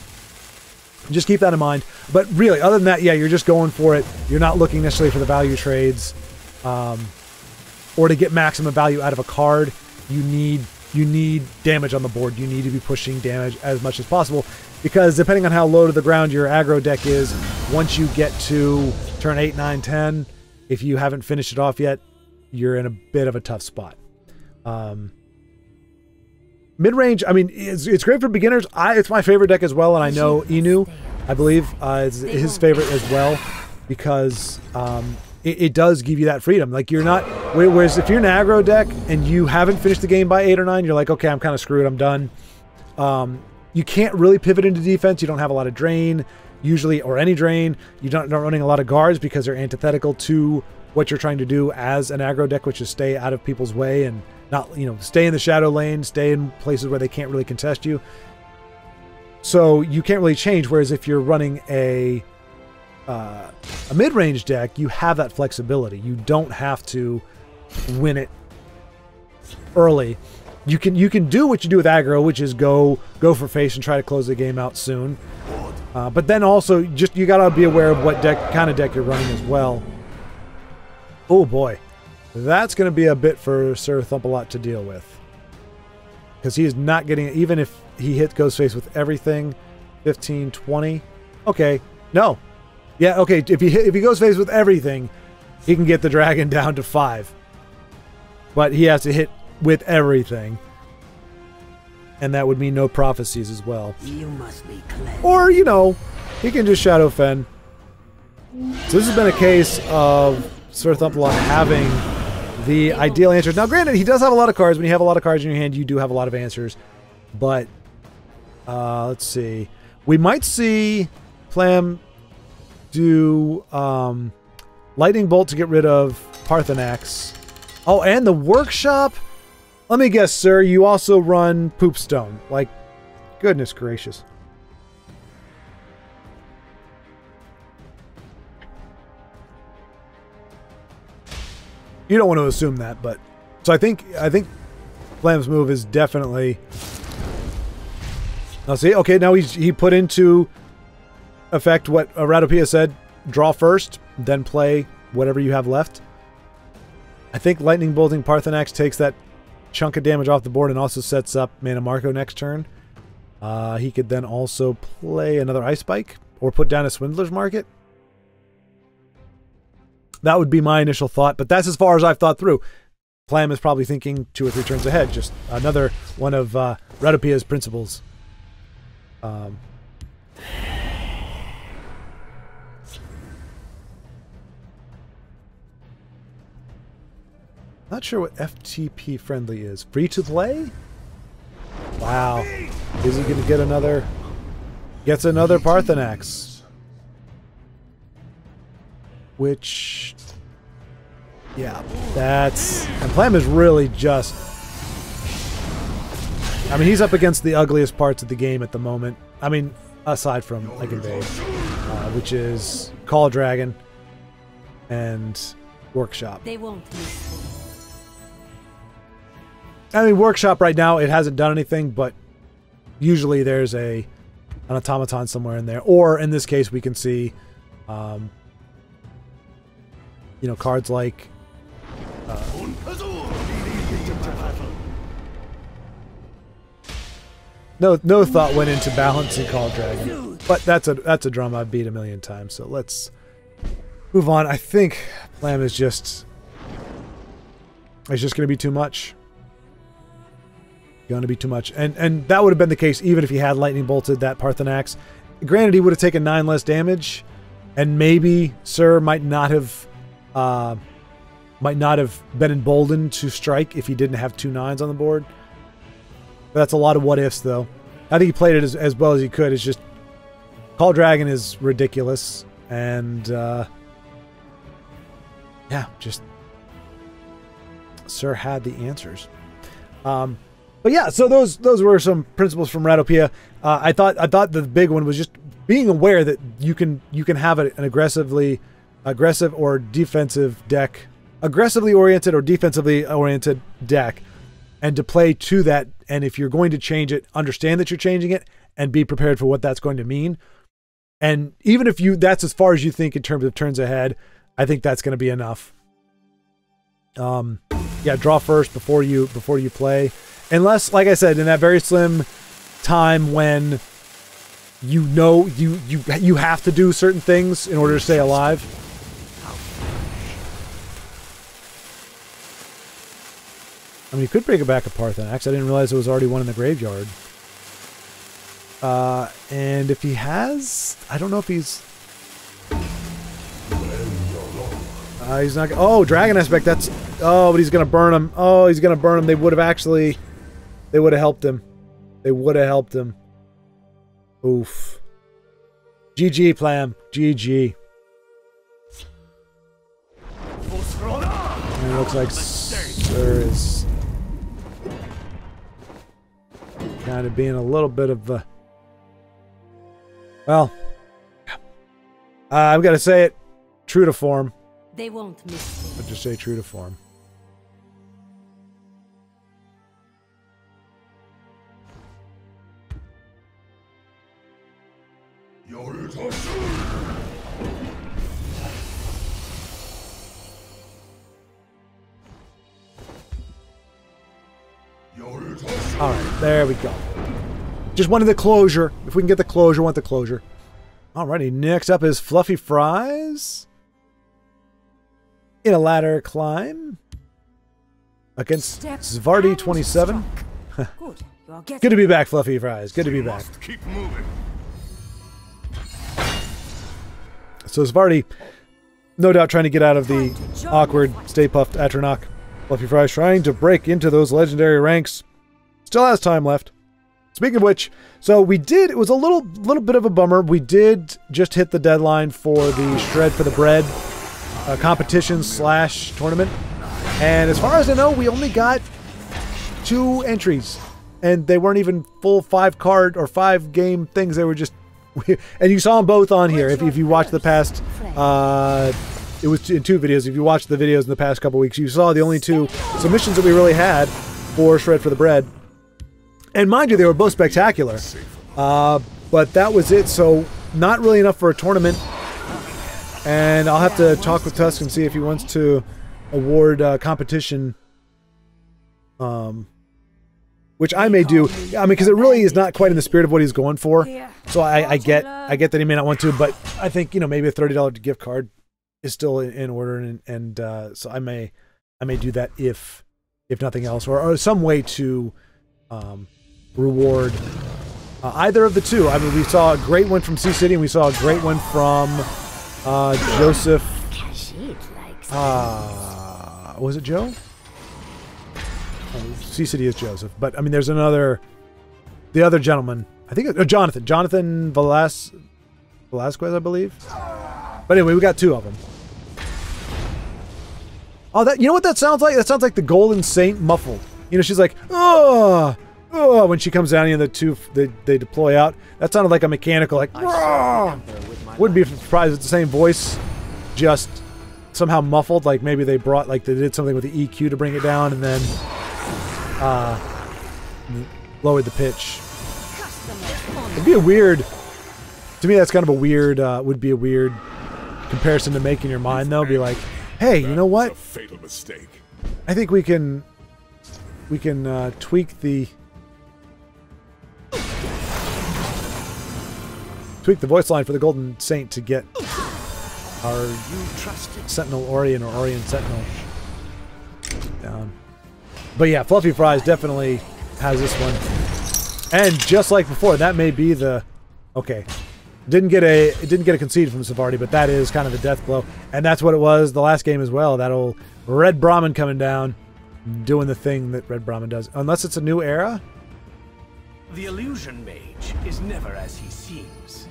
[SPEAKER 1] just keep that in mind. But really, other than that, yeah, you're just going for it. You're not looking necessarily for the value trades, or to get maximum value out of a card. You need damage on the board. You need to be pushing damage as much as possible, because depending on how low to the ground your aggro deck is, once you get to turn 8, 9, 10, if you haven't finished it off yet, you're in a bit of a tough spot. Mid-range, I mean, it's great for beginners. It's my favorite deck as well, and I know Inu, I believe, is his favorite as well, because it does give you that freedom. Like, you're not... Whereas if you're an aggro deck and you haven't finished the game by 8 or 9, you're like, okay, I'm kind of screwed, I'm done. You can't really pivot into defense. You don't have a lot of drain, usually, or any drain. You're not running a lot of guards because they're antithetical to what you're trying to do as an aggro deck, which is stay out of people's way and not, stay in the shadow lane, stay in places where they can't really contest you. So you can't really change. Whereas if you're running a mid-range deck, you have that flexibility. You don't have to win it early. You can do what you do with aggro, which is go for face and try to close the game out soon. But then also you gotta be aware of what kind of deck you're running as well. Oh boy. That's going to be a bit for Sir Thump-a-Lot to deal with, because he is not getting it. Even if he goes face with everything, 15, 20. Okay, no, yeah, okay. If he goes face with everything, he can get the dragon down to 5, but he has to hit with everything, and that would mean no prophecies as well.
[SPEAKER 3] You must be clever.
[SPEAKER 1] Or he can just Shadow Fen. So this has been a case of Sir Thump-a-Lot having the ideal answers. Now, granted, he does have a lot of cards. When you have a lot of cards in your hand, you do have a lot of answers. But, let's see. We might see Plam do Lightning Bolt to get rid of Parthenax. Oh, and the Workshop? Let me guess, sir, you also run Poopstone. Like, goodness gracious. You don't want to assume that, but so I think Plam's move is definitely. Now see, okay, now he put into effect what Ratopia said: draw first, then play whatever you have left. I think Lightning Bolting Parthenax takes that chunk of damage off the board and also sets up Mana Marco next turn. He could then also play another Ice Spike or put down a Swindler's Market. That would be my initial thought, but that's as far as I've thought through. Plam is probably thinking 2 or 3 turns ahead. Just another one of Ratopia's principles. Not sure what FTP friendly is. Free to play? Wow. Is he going to get another? Gets another Parthenax. Which... yeah, that's... and Plam is really just... I mean, he's up against the ugliest parts of the game at the moment. I mean, aside from like Invade, which is Call Dragon and Workshop.
[SPEAKER 2] They won't miss.
[SPEAKER 1] I mean, Workshop right now, it hasn't done anything, but usually there's an automaton somewhere in there. Or in this case, we can see, you know, cards like... no thought went into balancing Call Dragon, but that's a drum I've beat a million times. So let's move on. I think Plam is just... it's just going to be too much. Going to be too much, and that would have been the case even if he had lightning bolted that Parthenax. Granted, he would have taken 9 less damage, and maybe Sir might not have been emboldened to strike if he didn't have 2 9s on the board. But that's a lot of what ifs, though. I think he played it as well as he could. It's just Call Dragon is ridiculous, and yeah, just Sir had the answers. But yeah, so those were some principles from Ratopia. I thought the big one was just being aware that you can have an aggressive or defensive deck, aggressively oriented or defensively oriented deck, and to play to that. And if you're going to change it, understand that you're changing it and be prepared for what that's going to mean. And even if that's as far as you think in terms of turns ahead, I think that's going to be enough. Yeah, draw first before you play. Unless, like I said, in that very slim time when you know you have to do certain things in order to stay alive. I mean, you could bring it back a Parthenax. I didn't realize there was already one in the graveyard. And if he has, I don't know if he's not. Oh, Dragon Aspect. That's. Oh, but he's gonna burn him. Oh, he's gonna burn him. They would have actually. They would have helped him. They would have helped him. Oof. GG, Plam. GG. And it looks like Sir is kind of being a little bit of a... well, I've got to say it. True to form.
[SPEAKER 2] They won't miss.
[SPEAKER 1] I'll just say true to form. Alright, there we go. Just wanted the closure. If we can get the closure, want the closure. Alrighty, next up is Fluffy Fries. In a ladder climb. Against Schwaaard 27. Good to be back, Fluffy Fries. Good to be back.
[SPEAKER 5] Keep moving.
[SPEAKER 1] So Schwaaard, no doubt trying to get out of the awkward Stay Puffed Atronach. Fluffy Fries trying to break into those legendary ranks. Still has time left. Speaking of which, so we did, it was a little bit of a bummer. We did just hit the deadline for the Shred for the Bread competition / tournament. And as far as I know, we only got 2 entries. And they weren't even full 5-card or 5-game things. They were just... and you saw them both on here. If you watched the past... it was in 2 videos. If you watched the videos in the past couple weeks, you saw the only 2 submissions that we really had for Shred for the Bread. And mind you, they were both spectacular. But that was it. So not really enough for a tournament. And I'll have to talk with Tusk and see if he wants to award competition. Which I may do. I mean, because it really is not quite in the spirit of what he's going for. So I get that he may not want to, but I think, you know, maybe a $30 gift card is still in order, and so I may do that if nothing else, or some way to reward either of the 2. I mean, we saw a great one from Sea City, and we saw a great one from Joseph. Was it Joe? Sea City is Joseph, but I mean, there's the other gentleman I think it's Jonathan Velasquez, I believe. But anyway, we got 2 of them. Oh, that, you know what that sounds like? That sounds like the Golden Saint muffled. You know, she's like, oh, oh, when she comes down and the 2, they deploy out. That sounded like a mechanical, like, oh. Wouldn't be surprised if it's the same voice, just somehow muffled. Like maybe they brought, like they did something with the EQ to bring it down and then lowered the pitch. It'd be a weird, to me that's kind of a weird, would be a weird comparison to make in your mind though. Be like, hey, you know what?
[SPEAKER 5] A fatal mistake.
[SPEAKER 1] I think we can tweak the voice line for the Golden Saint to get our Sentinel Orient or Orient Sentinel down. But yeah, Fluffy Fries definitely has this one. And just like before, that may be the okay. It didn't get a concede from Schwaaard, but that is kind of the death blow. And that's what it was the last game as well. That old Red Brahmin coming down, doing the thing that Red Brahmin does. Unless it's a new era.
[SPEAKER 3] The illusion mage is never as he seems.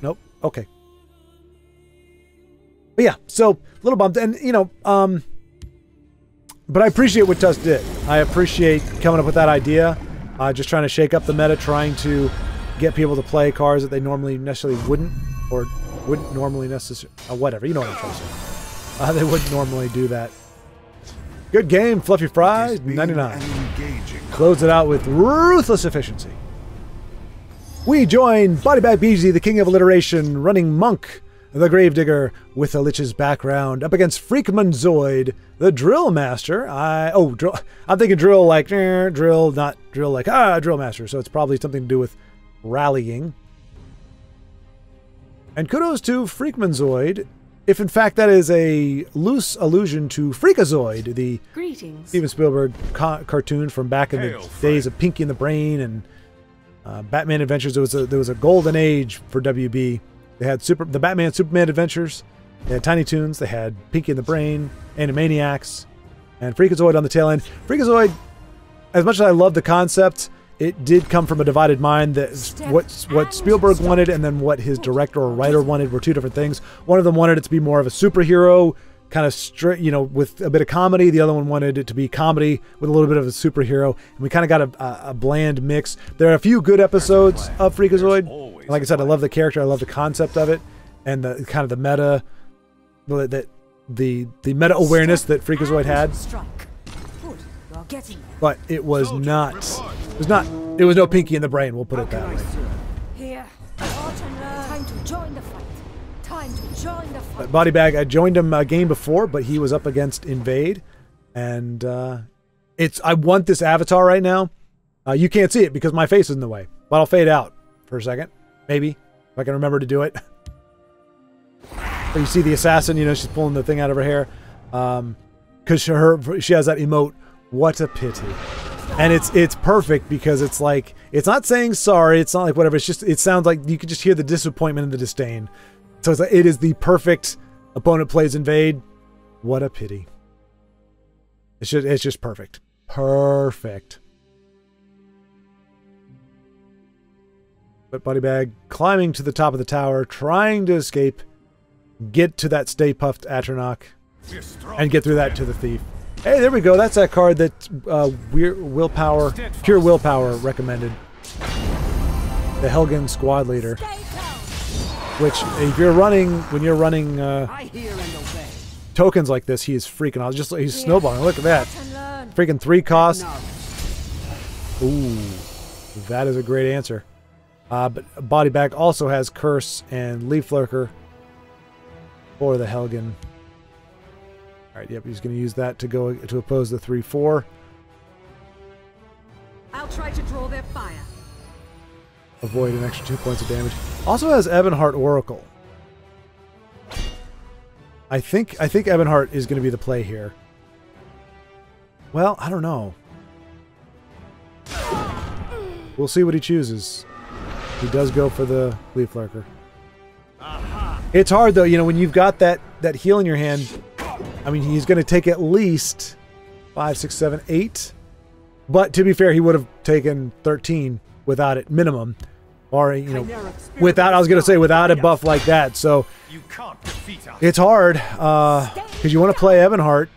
[SPEAKER 1] Nope. Okay. But yeah, so a little bummed, and you know, but I appreciate what Tusk did. I appreciate coming up with that idea, just trying to shake up the meta, trying to get people to play cards that they normally necessarily wouldn't, or wouldn't normally necessarily, whatever. You know what I'm trying to say. They wouldn't normally do that. Good game, Fluffy Fries, 99. Close it out with ruthless efficiency. We join Bodybag BG, the king of alliteration, running Monk, the Gravedigger, with a Lich's background, up against Freakman Zoid, the Drill Master. I'm thinking drill like, drill, not drill like, Drill Master. So it's probably something to do with rallying. And kudos to Freakman Zoid, if in fact that is a loose allusion to Freakazoid, the
[SPEAKER 2] Greetings. Steven
[SPEAKER 1] Spielberg cartoon from back in the days of Pinky and the Brain and Batman Adventures. There was a golden age for WB. They had the Batman Superman Adventures. They had Tiny Toons. They had Pinky and the Brain, Animaniacs, and Freakazoid on the tail end. Freakazoid, as much as I love the concept, it did come from a divided mind. That what Spielberg wanted and then what his director or writer wanted were 2 different things. One of them wanted it to be more of a superhero, kind of straight, you know, with a bit of comedy. The other one wanted it to be comedy with a little bit of a superhero. And we kind of got a bland mix. There are a few good episodes of Freakazoid. Like I said, I love the character. I love the concept of it, and the kind of the meta, the meta awareness that Freakazoid had. But it was not. It was no Pinky in the Brain. We'll put it that way.
[SPEAKER 2] Here. Time to join the fight. Time to join the fight.
[SPEAKER 1] Bodybag, I joined him a game before, but he was up against Invade, and I want this avatar right now. You can't see it because my face is in the way, but I'll fade out for a second. Maybe, if I can remember to do it. Or you see the assassin, you know, she's pulling the thing out of her hair. Because she has that emote, what a pity. And it's perfect because it's like, it's not saying sorry, it's not like whatever, it's just, it sounds like you can just hear the disappointment and the disdain. So it's like, it is the perfect opponent plays Invade. What a pity. It's just perfect. Perfect. But Bodybag climbing to the top of the tower, trying to escape, get to that Stay Puffed Atronach, and get through that to the Thief. Hey, there we go. That's that card that Pure Willpower recommended. The Helgen Squad Leader. Which, if you're running, when you're running tokens like this, he is freaking out. He's snowballing. Look at that. Freaking 3 cost. Ooh, that is a great answer. But Bodybag also has Curse and Leaf Lurker for the Helgen. Alright, yep, he's going to use that to go to oppose the 3/4.
[SPEAKER 2] I'll try to draw their fire.
[SPEAKER 1] Avoid an extra 2 points of damage. Also has Ebonheart Oracle. I think Ebonheart is going to be the play here. Well, I don't know. We'll see what he chooses. He does go for the Leaf Lurker. It's hard though, you know, when you've got that heal in your hand. I mean, he's going to take at least 5, 6, 7, 8. But to be fair, he would have taken 13 without it minimum, or without I was gonna say without a buff like that. So
[SPEAKER 5] You can't defeat us.
[SPEAKER 1] it's hard because you want to play Ebonheart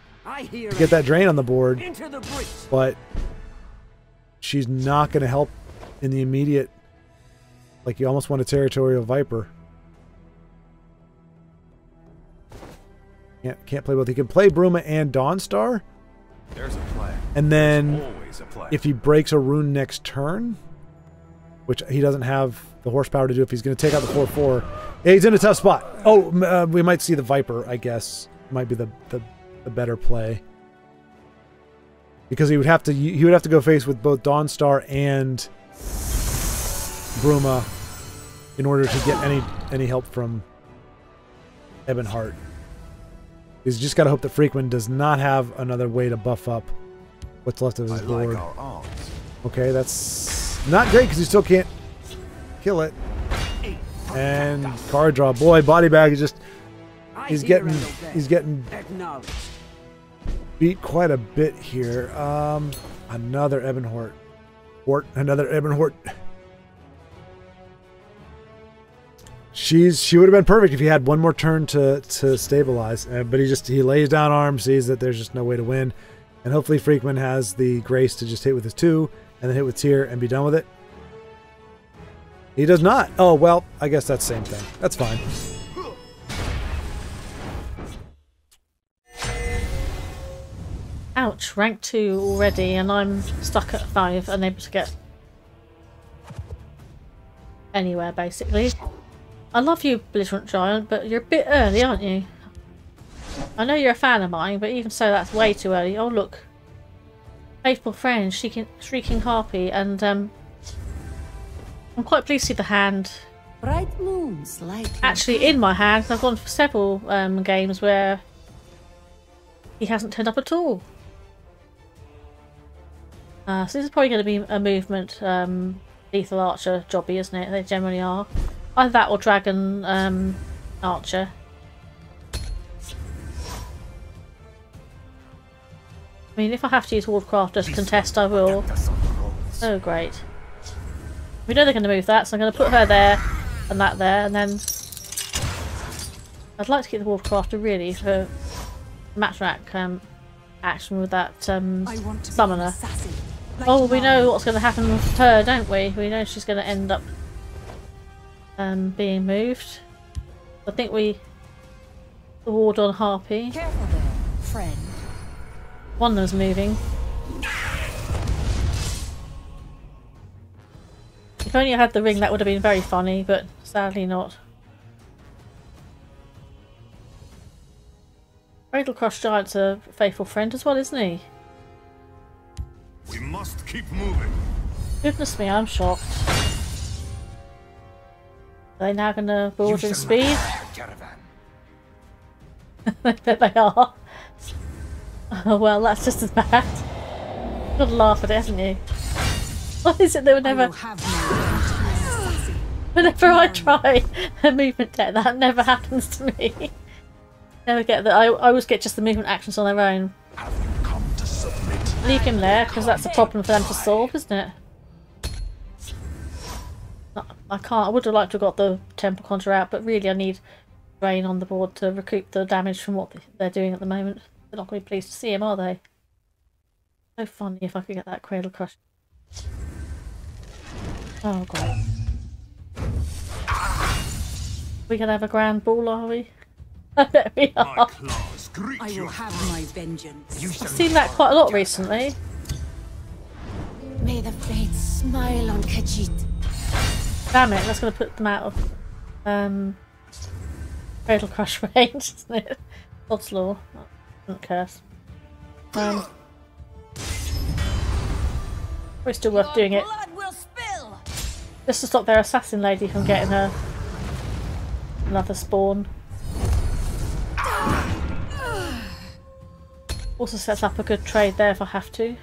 [SPEAKER 1] to get that drain on the board,
[SPEAKER 3] Into the breach.
[SPEAKER 1] but she's not going to help in the immediate. Like, you almost want a Territorial Viper. Can't play both. He can play Bruma and Dawnstar,
[SPEAKER 5] There's a plan.
[SPEAKER 1] and then
[SPEAKER 5] Always a plan.
[SPEAKER 1] if he breaks a rune next turn, which he doesn't have the horsepower to do if he's going to take out the 4/4. Yeah, he's in a tough spot. Oh, we might see the Viper, I guess. Might be the better play. Because he would have to go face with both Dawnstar and Bruma in order to get any help from Ebonheart. He's just got to hope that Freakman does not have another way to buff up what's left of his
[SPEAKER 5] I
[SPEAKER 1] board.
[SPEAKER 5] like our arms.
[SPEAKER 1] Okay, that's not great because he still can't kill it. And card draw. Boy, body bag is just he's getting
[SPEAKER 3] Acknowledged.
[SPEAKER 1] beat quite a bit here. Another Ebonheart. Another Ebonheart. She would have been perfect if he had one more turn to stabilize. But he lays down arms, sees that there's just no way to win. And hopefully Freakman has the grace to just hit with his 2 and then hit with Tyr and be done with it. He does not. Oh, well, I guess that's the same thing. That's fine.
[SPEAKER 4] Ouch, rank 2 already, and I'm stuck at 5, unable to get anywhere, basically. I love you, Belligerent Giant, but you're a bit early, aren't you? I know you're a fan of mine, but even so, that's way too early. Oh, look. Faithful friend, Shrieking Harpy, and I'm quite pleased to see the hand
[SPEAKER 2] Bright moons light.
[SPEAKER 4] actually in my hand. I've gone for several games where he hasn't turned up at all. So this is probably going to be a movement lethal archer jobby, isn't it? They generally are. Either that or dragon archer. I mean, if I have to use Wardcraft as contest, I will. Oh, great. We know they're going to move that, so I'm going to put her there and that there, and then I'd like to keep the Wardcrafter really for match rack action with that summoner. Oh, we know what's going to happen with her, don't we? We know she's going to end up being moved. I think we ward on Harpy.
[SPEAKER 2] Careful there, friend.
[SPEAKER 4] One of them's moving. If only I had the ring, that would have been very funny, but sadly not. Cradle Crush Giant's a faithful friend as well, isn't he?
[SPEAKER 5] We must keep moving.
[SPEAKER 4] Goodness me, I'm shocked. Are they now going to board in speed? I bet they are. Oh, well, that's just as bad. You've got to laugh at it, haven't you? What is it that would never... Whenever I try a movement deck, that never happens to me. Never get that. I always get just the movement actions on their own.
[SPEAKER 5] Have you come to submit?
[SPEAKER 4] Leave him there, because that's a problem for them to solve, isn't it? I can't. I would have liked to have got the Temple Conjure out, but really I need Rain on the board to recoup the damage from what they're doing at the moment. They're not going to be pleased to see him, are they? So funny if I could get that Cradle Crush. Oh, great. We can have a grand ball, are we? I bet we
[SPEAKER 5] My
[SPEAKER 4] are.
[SPEAKER 5] claws greet
[SPEAKER 2] I
[SPEAKER 5] you.
[SPEAKER 2] will have my vengeance.
[SPEAKER 4] I've seen that quite a lot recently.
[SPEAKER 2] May the fates smile on Khajiit.
[SPEAKER 4] Damn it, that's going to put them out of Cradle Crush range, isn't it? God's law. I don't curse. Probably still worth doing it.
[SPEAKER 2] Blood will spill.
[SPEAKER 4] Just to stop their assassin lady from getting her another spawn. Also sets up a good trade there if I have to.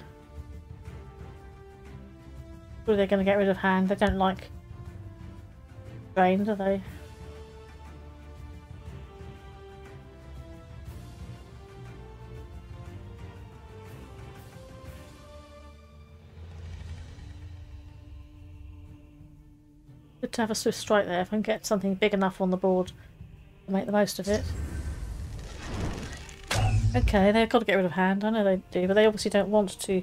[SPEAKER 4] Surely they're going to get rid of hand. They don't like drain, do they? Good to have a Swift strike there if I can get something big enough on the board to make the most of it. Okay, they've got to get rid of hand. I know they do, but they obviously don't want to.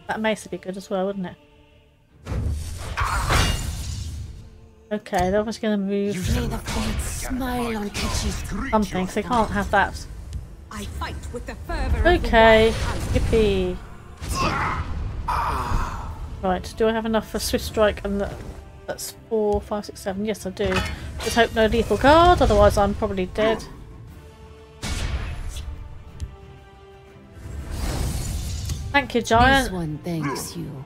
[SPEAKER 4] That mace would be good as well, wouldn't it? Okay, they're obviously going to move
[SPEAKER 2] May the fates smile on Kitchy's
[SPEAKER 4] something, so they can't have that.
[SPEAKER 2] I fight with the fervor
[SPEAKER 4] Okay,
[SPEAKER 2] of the
[SPEAKER 4] yippee. Right, do I have enough for Swift Strike? And that's 4, 5, 6, 7. Yes, I do. Just hope no lethal guard, otherwise I'm probably dead. Thank you, Giant.
[SPEAKER 2] This one thanks you.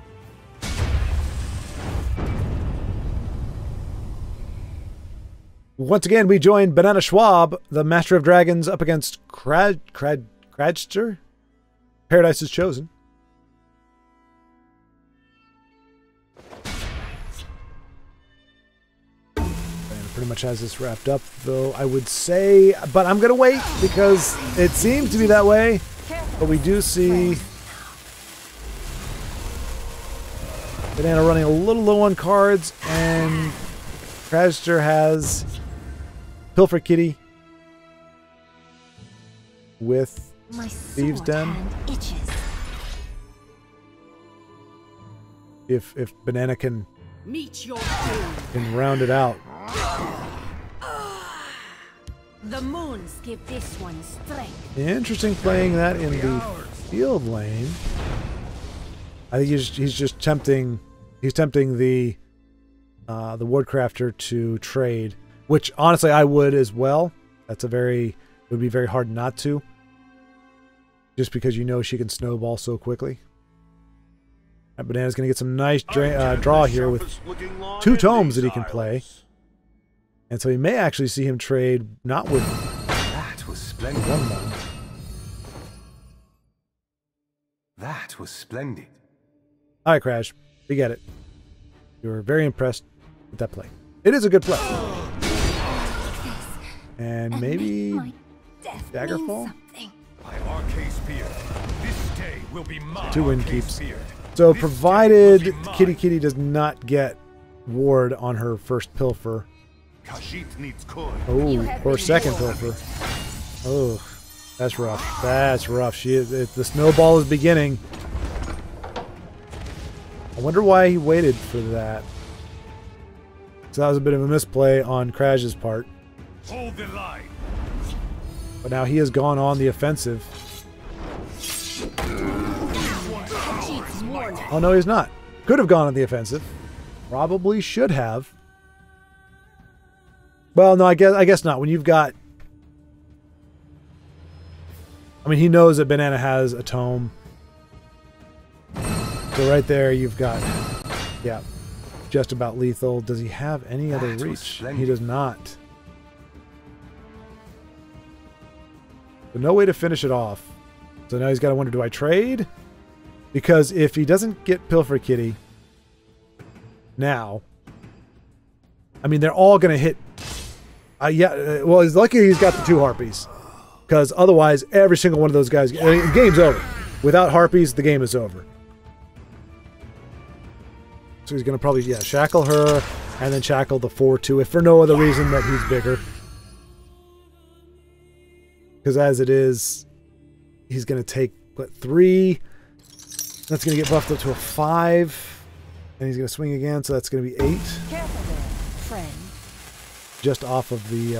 [SPEAKER 1] Once again, we join Banana Schwaaard, the Master of Dragons, up against Kradster? Paradise is Chosen. And pretty much has this wrapped up, though, I would say. But I'm going to wait, because it seems to be that way. But we do see Banana running a little low on cards, and Kradster has Pilfer Kitty with
[SPEAKER 2] My
[SPEAKER 1] Thieves' Den.
[SPEAKER 2] hand itches.
[SPEAKER 1] If Banana can
[SPEAKER 2] Meet your doom.
[SPEAKER 1] round it out.
[SPEAKER 2] The moons give this one strength.
[SPEAKER 1] Interesting playing that in the field lane. I think he's just tempting. He's tempting the Woodcrafter to trade, which honestly I would as well. It would be very hard not to, just because you know she can snowball so quickly. That Banana's going to get some nice draw here with 2 tomes that he can play, and so he may actually see him trade not with
[SPEAKER 7] That was splendid.
[SPEAKER 1] one.
[SPEAKER 7] That was splendid.
[SPEAKER 1] All right, Crash, we get it. You were very impressed with that play. It is a good play. And maybe Daggerfall?
[SPEAKER 5] By Arcane Spear, this day will be mine.
[SPEAKER 1] 2 win keeps. So provided Kitty does not get ward on her first pilfer.
[SPEAKER 5] Khajiit needs coin.
[SPEAKER 1] Oh, or second pilfer. Oh, that's rough. That's rough. The snowball is beginning. I wonder why he waited for that. So that was a bit of a misplay on Crash's part.
[SPEAKER 5] Hold the line.
[SPEAKER 1] But now he has gone on the offensive. Oh no, he's not. Could have gone on the offensive. Probably should have. Well, no, I guess not. When you've got, I mean, he knows that Banana has a tome. So right there, you've got, yeah, just about lethal. Does he have any other reach? He does not. So no way to finish it off. So now he's got to wonder, do I trade? Because if he doesn't get Pilfer Kitty now, I mean, they're all going to hit. Well, he's lucky he's got the 2 Harpies. Because otherwise, every single one of those guys, the game's over. Without Harpies, the game is over. So he's going to probably, shackle her and then shackle the 4-2, if for no other reason that he's bigger. Because as it is, he's going to take, what, 3? That's going to get buffed up to a 5. And he's going to swing again, so that's going to be 8.
[SPEAKER 2] Careful there, friend.
[SPEAKER 1] Just off of the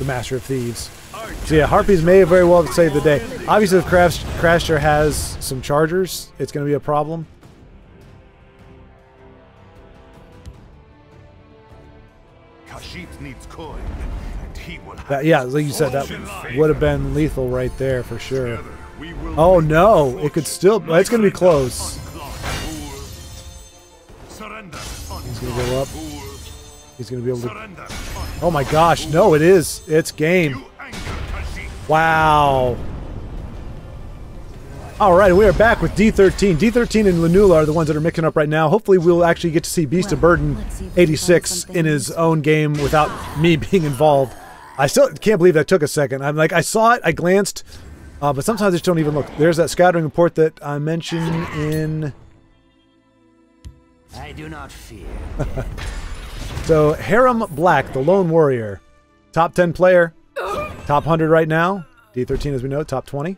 [SPEAKER 1] Master of Thieves. So yeah, Harpies may very well save the day. Obviously, if Crasher has some chargers, it's going to be a problem.
[SPEAKER 5] Khajiit needs coin, and he will have
[SPEAKER 1] That, yeah, like you said, that would have been lethal right there for sure.
[SPEAKER 5] together. We will
[SPEAKER 1] Oh
[SPEAKER 5] make
[SPEAKER 1] no, it could still, it's going to be close.
[SPEAKER 5] Surrender.
[SPEAKER 1] He's going to go up. He's going to be able to,
[SPEAKER 5] Surrender.
[SPEAKER 1] oh my gosh, no, it is. It's game.
[SPEAKER 5] You anger Khajiit.
[SPEAKER 1] Wow. All right, we are back with D13. D13 and Lanula are the ones that are mixing up right now. Hopefully, we'll actually get to see Beast of Burden
[SPEAKER 2] let's see if we can find
[SPEAKER 1] 86
[SPEAKER 2] something
[SPEAKER 1] in his own game without me being involved. I still can't believe that took a second. I'm like, I saw it, I glanced, But sometimes I just don't even look. There's that scattering report that I mentioned in...
[SPEAKER 3] I do not fear.
[SPEAKER 1] So, Harem Black, the Lone Warrior. Top 10 player. Top 100 right now. D13, as we know, top 20.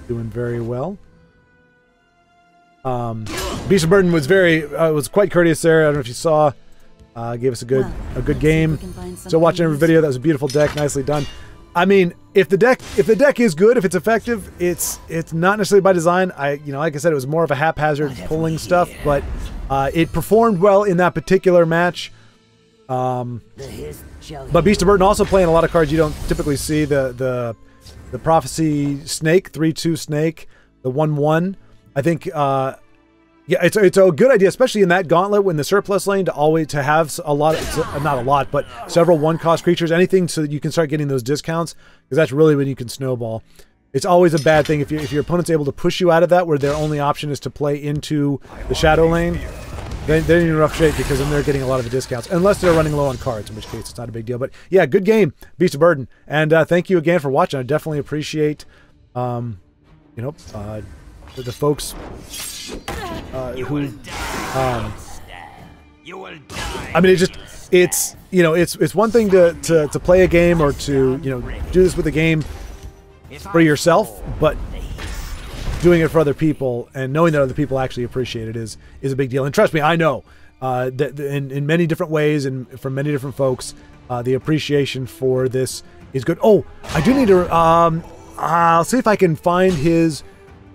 [SPEAKER 1] Doing very well. Beast of Burden was was quite courteous there. I don't know if you saw. Gave us a good game. So watching every video, that was a beautiful deck, nicely done. I mean, if the deck is good, if it's effective, it's not necessarily by design. Like I said, it was more of a haphazard pulling stuff, but it performed well in that particular match. But Beast of Burden also playing a lot of cards you don't typically see. The Prophecy Snake, 3/2 Snake, the 1/1. I think yeah, it's a good idea, especially in that gauntlet when the surplus lane, to have a lot of, not a lot, but several 1-cost creatures, anything so that you can start getting those discounts, because that's really when you can snowball. It's always a bad thing if your opponent's able to push you out of that, where their only option is to play into the shadow lane. Then you're in rough shape, because then they're getting a lot of the discounts, unless they're running low on cards, in which case it's not a big deal. But yeah, good game, Beast of Burden, and thank you again for watching. I definitely appreciate, the folks who, I mean, it's one thing to play a game or to do this with a game for yourself, but doing it for other people and knowing that other people actually appreciate it is a big deal. And trust me, I know that in many different ways and from many different folks, the appreciation for this is good. Oh, I do need to. I'll see if I can find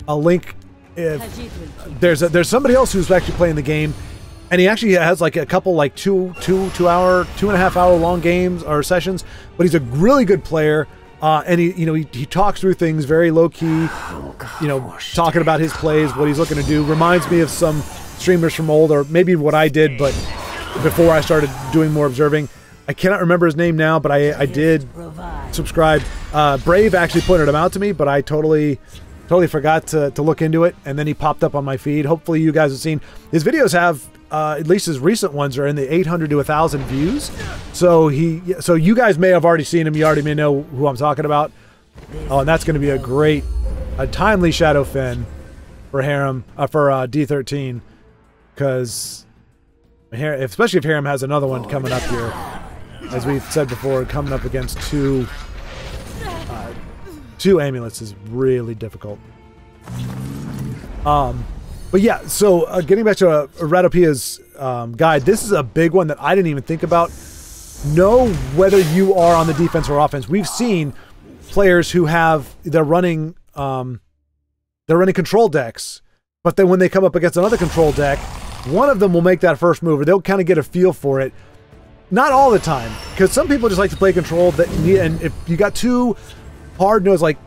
[SPEAKER 1] a link. There's somebody else who's actually playing the game, and he actually has like a couple like two and a half hour long games or sessions, but he's a really good player. And he talks through things very low key, talking about his plays, what he's looking to do. Reminds me of some streamers from old, or maybe what I did, but before I started doing more observing. I cannot remember his name now, but I did subscribe. Brave actually pointed him out to me, but I totally forgot to look into it, and then he popped up on my feed. Hopefully you guys have seen his videos. Have at least his recent ones are in the 800 to 1,000 views. So you guys may have already seen him. You already may know who I'm talking about. Oh, and that's going to be a timely Shadow Fen for Harem for D13, because especially if Harem has another one coming up here, as we've said before, coming up against two amulets is really difficult. But yeah, so getting back to Ratopia's guide, this is a big one that I didn't even think about. Know whether you are on the defense or offense. We've seen players who they're running control decks, but then when they come up against another control deck, one of them will make that first move, or they'll kind of get a feel for it. Not all the time, because some people just like to play control, and if you got two hard-nosed, like,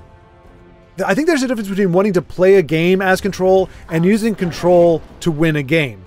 [SPEAKER 1] I think there's a difference between wanting to play a game as control and using control to win a game.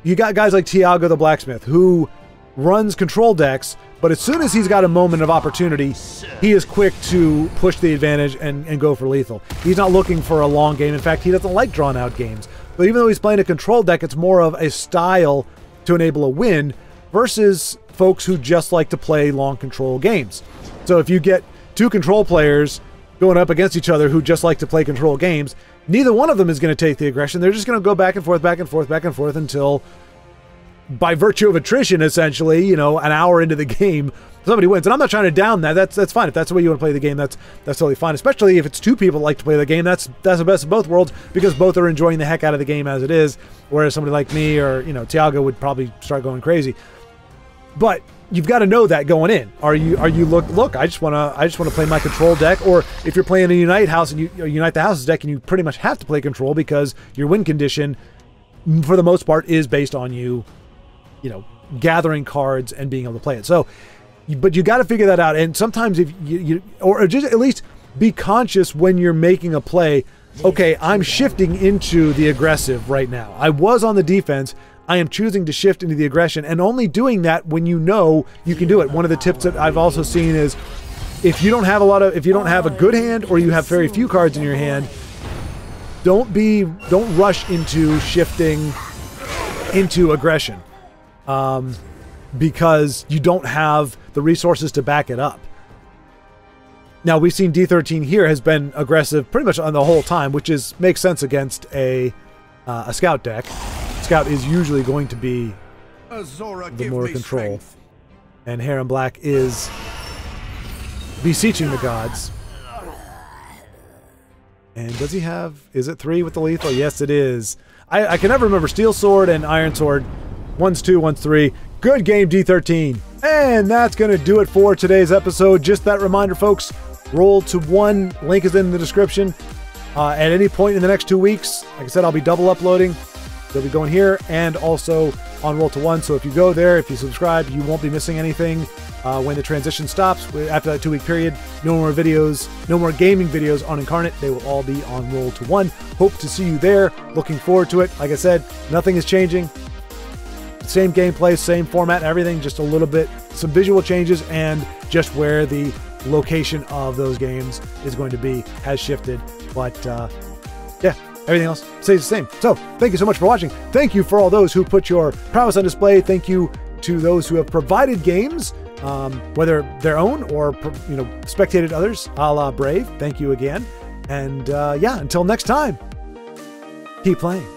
[SPEAKER 1] You got guys like Tiago the Blacksmith, who runs control decks, but as soon as he's got a moment of opportunity, he is quick to push the advantage and go for lethal. He's not looking for a long game. In fact, he doesn't like drawn-out games. But even though he's playing a control deck, it's more of a style to enable a win versus folks who just like to play long control games. So if you get two control players going up against each other who just like to play control games, neither one of them is going to take the aggression. They're just going to go back and forth, back and forth, back and forth until, by virtue of attrition, essentially, an hour into the game, somebody wins. And I'm not trying to down that. That's fine. If that's the way you want to play the game, that's totally fine. Especially if it's two people that like to play the game, that's the best of both worlds, because both are enjoying the heck out of the game as it is. Whereas somebody like me or Tiago would probably start going crazy. But you've got to know that going in. Are you look? I just want to play my control deck. Or if you're playing a Unite House and you Unite the Houses deck, and you pretty much have to play control because your win condition, for the most part, is based on you gathering cards and being able to play it. So, but you got to figure that out. And sometimes if or just at least be conscious when you're making a play. Okay, I'm shifting into the aggressive right now. I was on the defense. I am choosing to shift into the aggression, and only doing that when you know you can do it. One of the tips that I've also seen is if you don't have a good hand, or you have very few cards in your hand, don't rush into shifting into aggression, because you don't have the resources to back it up. Now, we've seen D13 here has been aggressive pretty much on the whole time, which makes sense against a scout deck. Scout is usually going to be the more control. And Harem Black is beseeching the gods. And does he have... Is it 3 with the lethal? Yes, it is. I can never remember Steel Sword and Iron Sword. One's 2, one's 3. Good game, D13. And that's going to do it for today's episode. Just that reminder, folks. Roll to 1. Link is in the description. At any point in the next 2 weeks, like I said, I'll be double uploading. They'll be going here and also on Roll to 1. So if you go there, if you subscribe, you won't be missing anything when the transition stops. After that 2-week period, no more videos, no more gaming videos on Incarnate. They will all be on Roll to 1. Hope to see you there. Looking forward to it. Like I said, nothing is changing. Same gameplay, same format, everything, just a little bit, some visual changes, and just where the location of those games is going to be has shifted. But yeah, everything else stays the same. So thank you so much for watching. Thank you for all those who put your prowess on display. Thank you to those who have provided games, whether their own or, you know, spectated others, a la Brave. Thank you again. And yeah, until next time, keep playing.